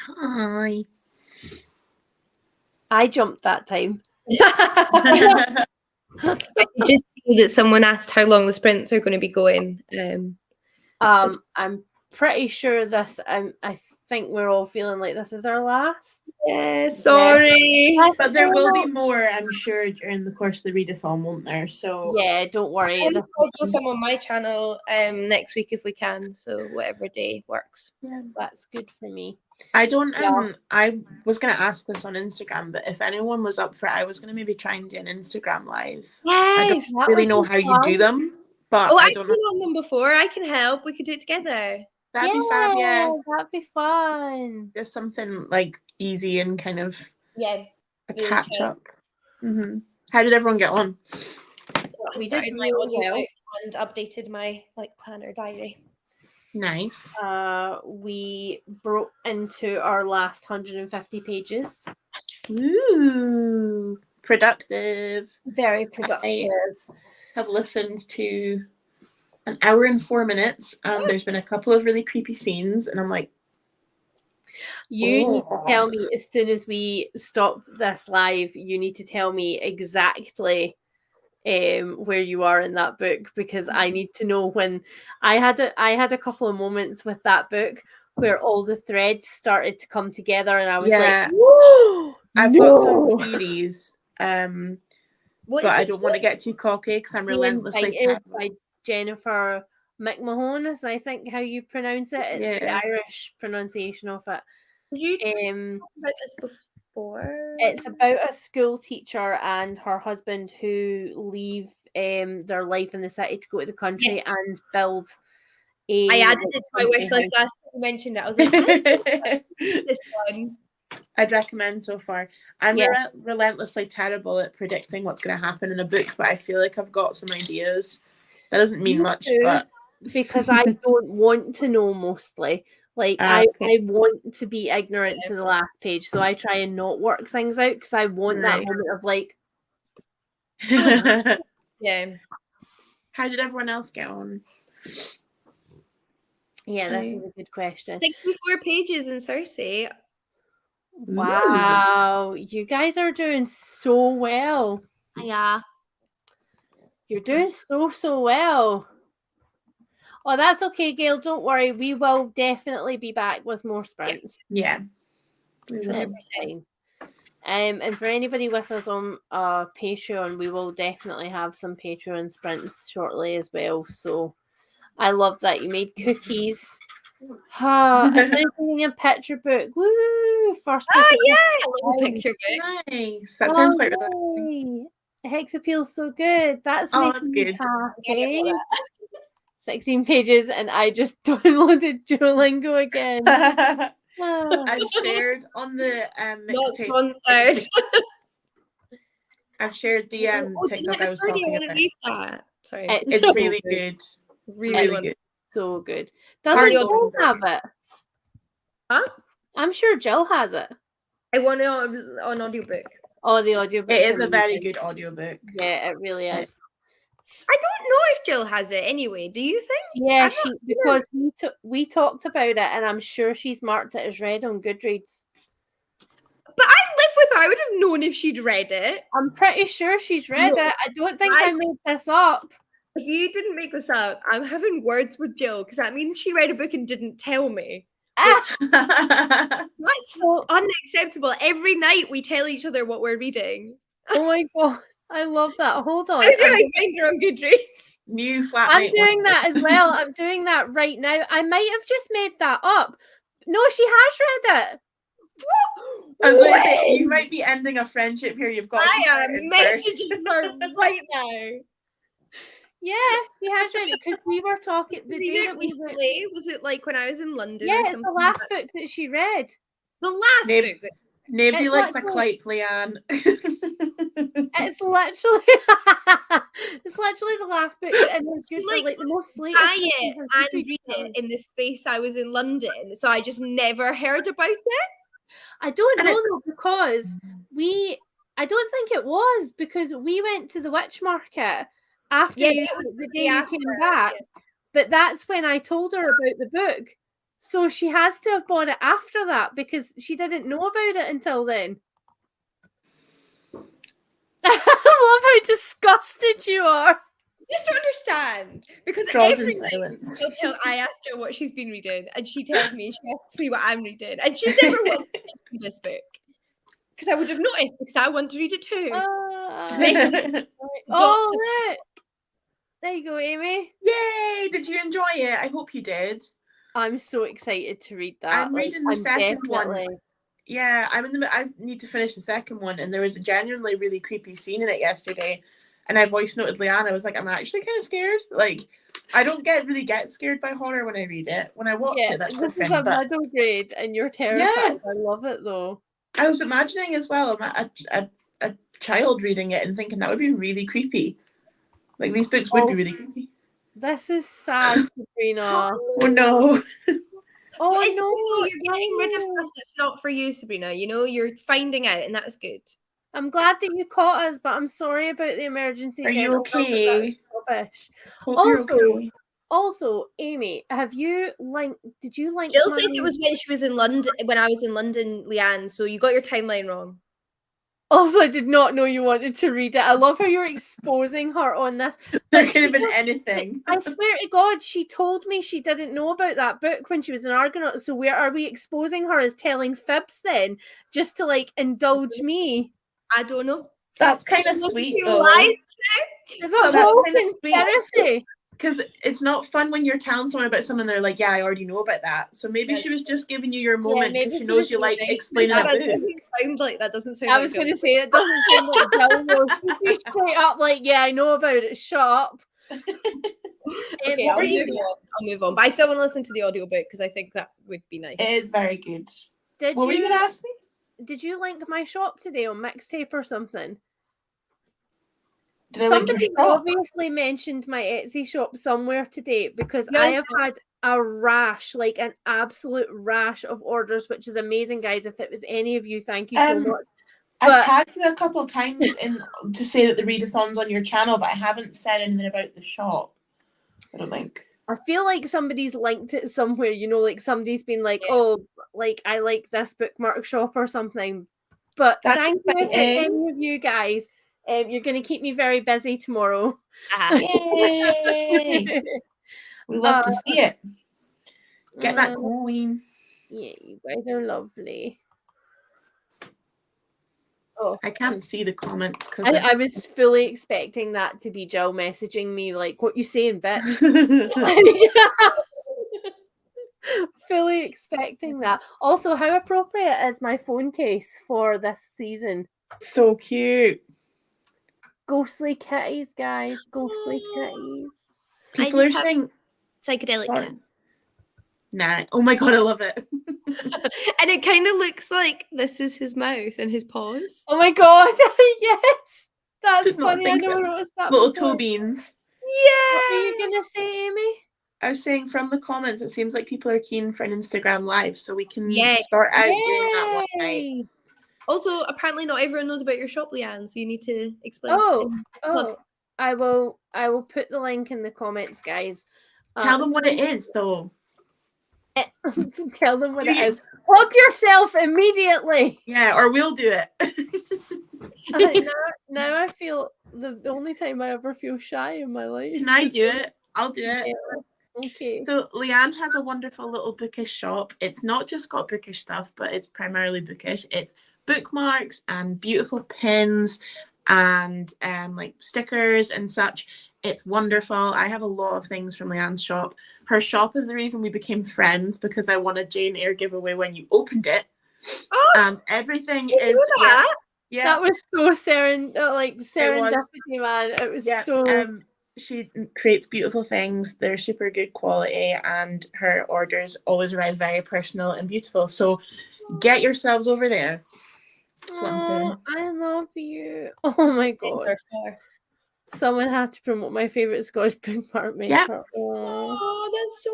Hi. I jumped that time. I could just see that someone asked how long the sprints are going to be going. I'm pretty sure this. I think we're all feeling like this is our last. Yeah, sorry. But there will be more, I'm sure, during the course of the readathon, won't there? So Yeah, don't worry. I'll schedule some on my channel next week if we can. So whatever day works. yeah, That's good for me. I don't. I was gonna ask this on Instagram, but if anyone was up for it, I was gonna maybe try and do an Instagram live. I Yes. don't really know how you do them, but Oh, I I've don't been know. on them before. I can help. We could do it together. That'd be fab, yeah. That'd be fun. Just something like easy and kind of Yeah. a really catch chill. up. How did everyone get on? We Started did my really well. audiobook and updated my planner diary. Nice. We broke into our last 150 pages. Ooh, productive. Very productive. I have listened to an hour and 4 minutes, and there's been a couple of really creepy scenes, and I'm like, you need to tell me as soon as we stop this live, you need to tell me exactly where you are in that book, because I need to know when. I had a couple of moments with that book where all the threads started to come together, and I was like, whoa, I've got some theories, but I don't want to get too cocky because I'm relentlessly terrible. by Jennifer McMahon, is I think how you pronounce it. It's the Irish pronunciation of it. You talked about this before. It's about a school teacher and her husband who leave their life in the city to go to the country and build a. I added it to my wish list last time you mentioned it. I was like, this one. I'd recommend so far. I'm relentlessly terrible at predicting what's going to happen in a book, but I feel like I've got some ideas. That doesn't mean much, but because I don't want to know mostly. Like I want to be ignorant to the last page, so I try and not work things out because I want that moment of like. Yeah. How did everyone else get on? Yeah, this is a good question. 64 pages in Cersei. Wow, you guys are doing so well. Yeah. You're doing so well. Oh, that's okay, Gail. Don't worry. We will definitely be back with more sprints. Yeah. 100%. And for anybody with us on Patreon, we will definitely have some Patreon sprints shortly as well. So I love that you made cookies. Anything in picture book. Woo! First book. Yeah, I love a picture book. Nice. That sounds quite relaxing. Hex appeals so good. That's making me good. happy. 16 pages, and I just downloaded Duolingo again. I've shared on the mixtape. I've shared the TikTok I was talking about. Sorry. It's so really good. Really good. So good. Doesn't Jill have it? Huh? I'm sure Jill has it. I want it on audiobook. Oh, the audiobook. It is a very good audiobook. Yeah, it really is. I don't know if Jill has it anyway. Do you think? Yeah, because we talked about it, and I'm sure she's marked it as read on Goodreads. But I live with her. I would have known if she'd read it. I'm pretty sure she's read it. I don't think I made this up. If you didn't make this up, I'm having words with Jill because that means she read a book and didn't tell me. That's unacceptable. Every night we tell each other what we're reading. Oh my god, I love that. Hold on. How do I find her on Goodreads? New flatmate. I'm doing that as well. I'm doing that right now. I might have just made that up. No, she has read it. I was going to say, you might be ending a friendship here. You've got. I am messaging her right now. Yeah, he has read it because we were talking the day that recently. Was it like when I was in London? Yeah, it's the last book that she read. The last book. Nobody likes a clipe, Leanne. It's literally the last book, and it's good for like the most late. Buy it and read it in the space I was in London, so I just never heard about it. I don't know though, because I don't think it was because we went to the witch market after the day you came back. But that's when I told her about the book. So she has to have bought it after that because she didn't know about it until then. I love how disgusted you are. Just to understand, because Draws every in night silence. I asked her what she's been reading, and she tells me, she asks me what I'm reading, and she's never wanted to read this book. Because I would have noticed, because I want to read it too. Oh, look. There you go, Amy. Yay! Did you enjoy it? I hope you did. I'm so excited to read that. I'm reading the second definitely... one. Yeah, I need to finish the second one, and there was a genuinely really creepy scene in it yesterday. And I voice noted Leanne. I was like, I'm actually kind of scared. Like, I don't really get scared by horror when I read it. When I watch it, that's this different. is a middle grade, and you're terrified. Yeah. I love it though. I was imagining as well a child reading it and thinking that would be really creepy. Like, these books would be really creepy. This is sad, Sabrina. Oh no. Oh it's no, you're getting rid of stuff that's not for you, Sabrina. You know, you're finding out, and that's good. I'm glad that you caught us, but I'm sorry about the emergency. Are you okay? Rubbish. Hope you're okay. Also, Amy, did you link? Jill says it was when she was in London, when I was in London, Leanne. So you got your timeline wrong. Also, I did not know you wanted to read it. I love how you're exposing her on this. There could have been anything. I swear to God, she told me she didn't know about that book when she was an Argonaut. So where are we exposing her as telling fibs then? Just to like indulge me? I don't know. That's kind of sweet though. Is that whole conspiracy? Because it's not fun when you're telling someone about something, they're like, yeah, I already know about that. So maybe she was just giving you your moment because she knows you like explaining it. That doesn't sound I was going to say, it doesn't sound like Jill. She'd be straight up like, yeah, I know about it. Shut up. Okay, I'll move on. But I still want to listen to the audiobook because I think that would be nice. It is very good. What were you going to ask me? Did you link my shop today on Mixtape or something? Somebody obviously mentioned my Etsy shop somewhere today because I have had a rash, like an absolute rash of orders, which is amazing, guys. If it was any of you, thank you so much. I've tagged you a couple of times to say that the readathon's on your channel, but I haven't said anything about the shop. I don't think. I feel like somebody's linked it somewhere, you know, like somebody's been like, oh, like I like this bookmark shop or something. But thank you if any of you guys. You're going to keep me very busy tomorrow. Yay! We love to see it. Get that going. Yeah, you guys are lovely. Oh, I can't see the comments because I was fully expecting that to be Jill messaging me like, "What you saying, bitch?" Fully expecting that. Also, how appropriate is my phone case for this season? So cute. Ghostly kitties, guys. Ghostly kitties. People are saying psychedelic. Nah. Oh my God, I love it. And it kind of looks like this is his mouth and his paws. Oh my God. Yes. That's funny. I never noticed that. Little toe beans. Yeah. What were you going to say, Amy? I was saying from the comments, it seems like people are keen for an Instagram live, so we can start out doing that one night. Also, apparently not everyone knows about your shop, Leanne, so you need to explain. I will put the link in the comments, guys. Tell them what it is, though. Tell them what it is. Plug yourself immediately. Yeah, or we'll do it. Now I feel the only time I ever feel shy in my life. Can I do it? I'll do it. Okay. So Leanne has a wonderful little bookish shop. It's not just got bookish stuff, but it's primarily bookish. It's bookmarks and beautiful pins and like stickers and such. It's wonderful. I have a lot of things from Leanne's shop. Her shop is the reason we became friends because I won a Jane Eyre giveaway when you opened it. Oh, and everything is yeah. That was so serendipity, man. It was so she creates beautiful things. They're super good quality and her orders always arrive very personal and beautiful. So get yourselves over there. Oh, I love you. Oh my God. Someone had to promote my favorite Scottish bookmark maker. Yeah. Oh, that's so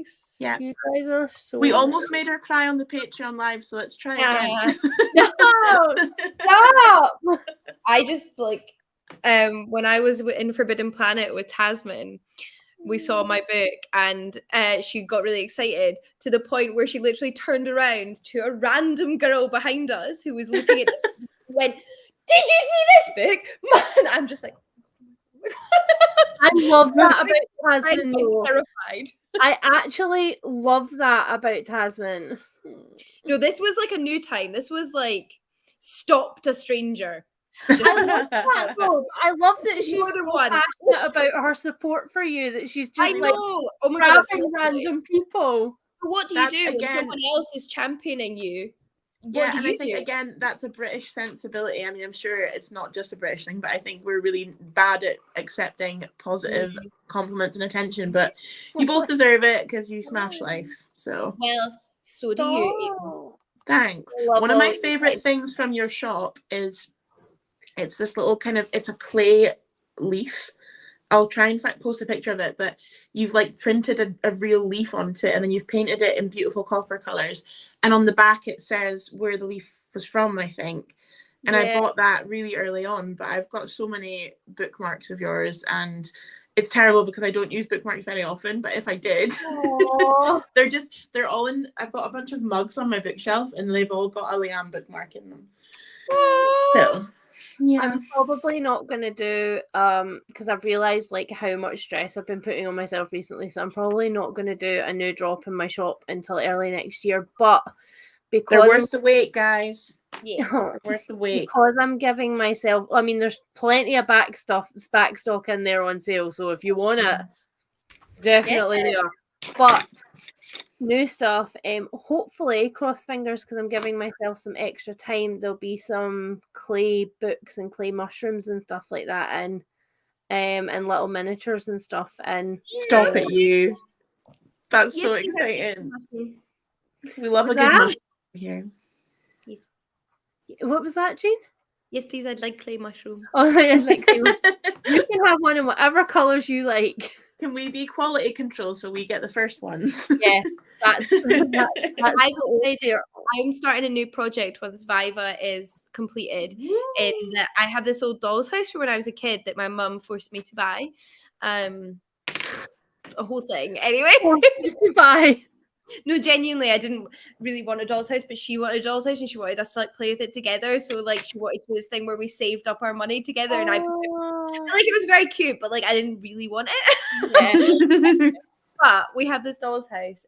nice. Yeah. You guys are so We almost made her cry on the Patreon live, so let's try again. No, stop. I just when I was in Forbidden Planet with Tasman, we saw my book, and she got really excited to the point where she literally turned around to a random girl behind us who was looking at this and went, "Did you see this book?" Man, I'm just like, I love that about I'm Tasman. though. terrified. I actually love that about Tasman. No, this was like a new time. This was like stopped a stranger. I love that though. I love that she's More than so one. passionate about her support for you that she's I just know. like Oh my god, that's grabbing lovely. random people. But what do That's, you do when again- someone else is championing you? Yeah, What do and you I think do? again that's a British sensibility. I mean, I'm sure it's not just a British thing, but I think we're really bad at accepting positive compliments and attention. But you both deserve it because you smash life. So Well, so do you. Oh. thanks. Love One of all my you favorite guys. things from your shop is it's this little kind of, it's a clay leaf. I'll try and post a picture of it, but you've like printed a real leaf onto it and then you've painted it in beautiful copper colors. And on the back it says where the leaf was from, I think. And I bought that really early on, but I've got so many bookmarks of yours and it's terrible because I don't use bookmarks very often, but if I did, they're all in, I've got a bunch of mugs on my bookshelf and they've all got a Leanne bookmark in them. So, yeah. I'm probably not gonna do because I've realized like how much stress I've been putting on myself recently, so I'm probably not gonna do a new drop in my shop until early next year. But They're because worth the wait, guys. Yeah. They're worth the wait. because I'm giving myself, I mean, there's plenty of back stock in there on sale, so if you want it, it's definitely there. But new stuff, hopefully, cross fingers, because I'm giving myself some extra time, there'll be some clay books and clay mushrooms and stuff like that, and little miniatures and stuff. And Stop it, you. That's so exciting. We love a Was good that? mushroom here. what was that, Jean? Yes, please, I'd like clay mushroom. Oh, I'd like clay mushroom. You can have one in whatever colours you like. Can we be quality control so we get the first ones? Yeah, that's I've decided I'm starting a new project once Viva is completed. In that I have this old doll's house from when I was a kid that my mum forced me to buy. A whole thing. Anyway. to buy. No, genuinely, I didn't really want a doll's house, but she wanted a doll's house and she wanted us to like play with it together. So like she wanted to do this thing where we saved up our money together and I like it was very cute, but like I didn't really want it. Yeah. But we have this doll's house,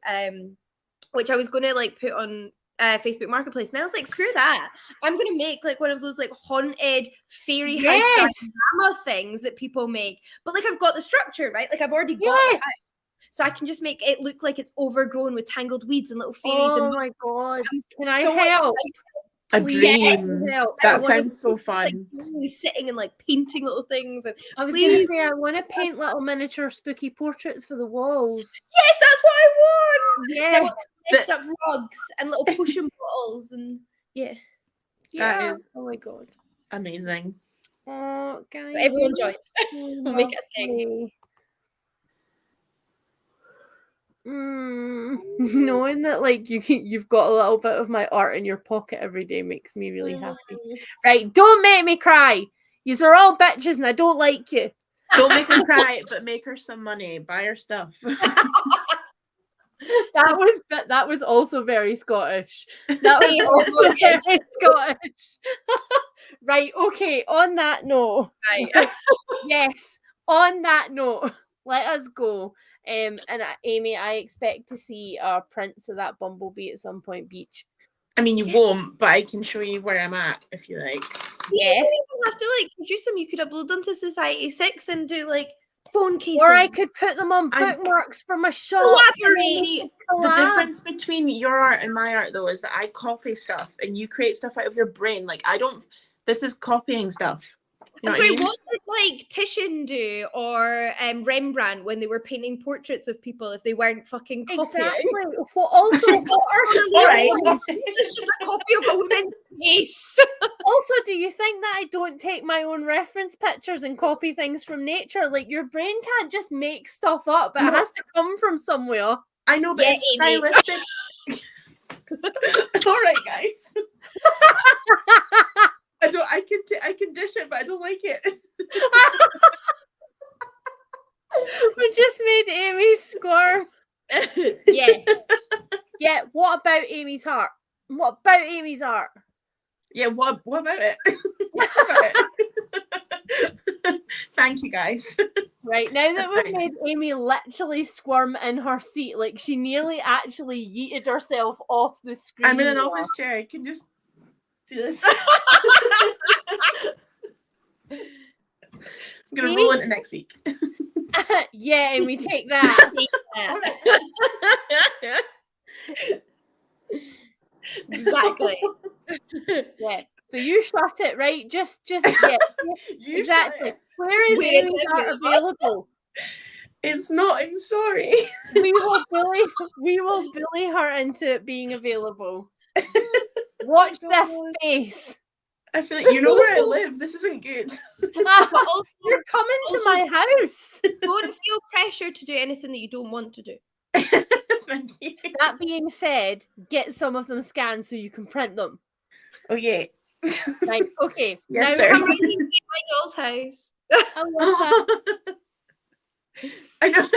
which I was gonna like put on Facebook Marketplace. And I was like, screw that. I'm gonna make like one of those like haunted fairy house drama things that people make. But like I've got the structure, right? Like I've already got the house. So I can just make it look like it's overgrown with tangled weeds and little fairies. Oh my god! Can I so help? A Please dream. help. That I wanna sounds so fun. Like sitting and like painting little things. And I was going to say I want to paint little miniature spooky portraits for the walls. yes, that's what I want. I Yeah, want like, lift up rugs and little pushing bottles and yeah. That is Oh my god! amazing. Oh, guys, but everyone join. we'll We'll make it a thing. Knowing that like you've got a little bit of my art in your pocket every day makes me really happy. Right, don't make me cry. Yous are all bitches and I don't like you. Don't make her cry, but make her some money. Buy her stuff. That was also very Scottish. That was also very Scottish. Right, okay, on that note. Right. Yes, on that note, let us go. And Amy, I expect to see prints of that bumblebee at some point beach. I mean, you won't, but I can show you where I'm at if you like. Yes. You don't have to like produce them. You could upload them to Society 6 and do like phone cases. Or I could put them on bookmarks for my shop. Collaborate. The difference between your art and my art, though, is that I copy stuff and you create stuff out of your brain. Like, I don't. This is copying stuff. You know what did like Titian do or Rembrandt when they were painting portraits of people if they weren't fucking copying? Exactly. Well, also, all right. It's just a copy of a woman's face. Also, do you think that I don't take my own reference pictures and copy things from nature? Like your brain can't just make stuff up, but it has to come from somewhere. I know, but it's stylistic. All right, guys. I can dish it, but I don't like it. We just made Amy squirm. Yeah. Yeah, what about Amy's heart? What about Amy's heart? Yeah, what about it? What about it? Thank you, guys. Right, now that That's we've very made nice. Amy literally squirm in her seat, like she nearly actually yeeted herself off the screen. I'm in an office chair. I can just do this. I'm going to roll into next week. Yeah, Amy, take that. Exactly. Yeah. So you shut it, right? Just yeah. You Exactly. shut it. Where is Where is Amy's it heart available? It's not. I'm sorry. We will bully her into it being available. Watch this space. I feel like you know where I live. This isn't good. But also, You're coming to my house. don't feel pressure to do anything that you don't want to do. Thank you. That being said, get some of them scanned so you can print them. Oh yeah. Right, okay. Yes, now sir. I'm reading my doll's house. I love that. I know.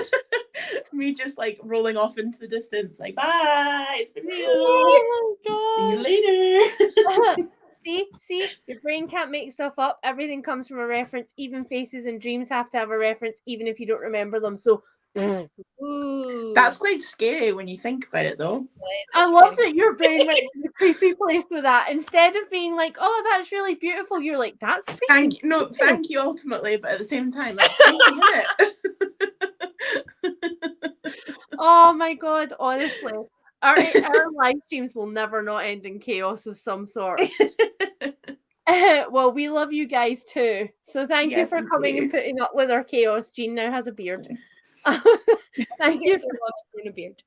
Me just like rolling off into the distance, like bye. It's been real. Oh See my you later. god. See, your brain can't make stuff up. Everything comes from a reference. Even faces and dreams have to have a reference, even if you don't remember them. So Ooh. That's quite scary when you think about it, though. I love that your brain went to the creepy place with that. Instead of being like, "Oh, that's really beautiful," you're like, "That's freaky." Thank you ultimately, but at the same time, that's creepy, isn't it? Oh my god, honestly. Our live streams will never not end in chaos of some sort. Well, we love you guys too. So thank you Yes, for we coming and do. putting up with our chaos. Jean now has a beard. Thank you. It's so long growing a beard.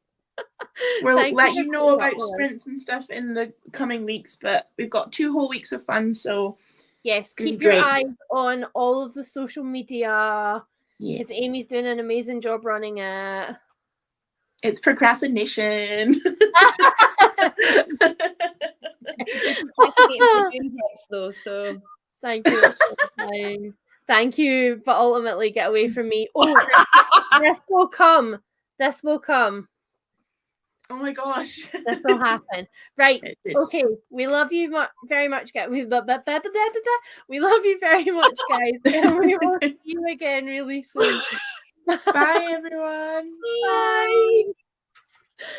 We'll Thank let you you for know putting up about with us. sprints and stuff in the coming weeks, but we've got 2 whole weeks of fun, so Yes, gonna keep be your great. eyes on all of the social media because yes. Amy's doing an amazing job running it. It's procrastination. Though, so Thank you. Thank you, but ultimately get away from me. Oh, this will come. This will come. Oh my gosh. This will happen. Right. It did. Okay. We love you very much, guys. We love you very much, guys. And we will see you again really soon. Bye, everyone. Bye.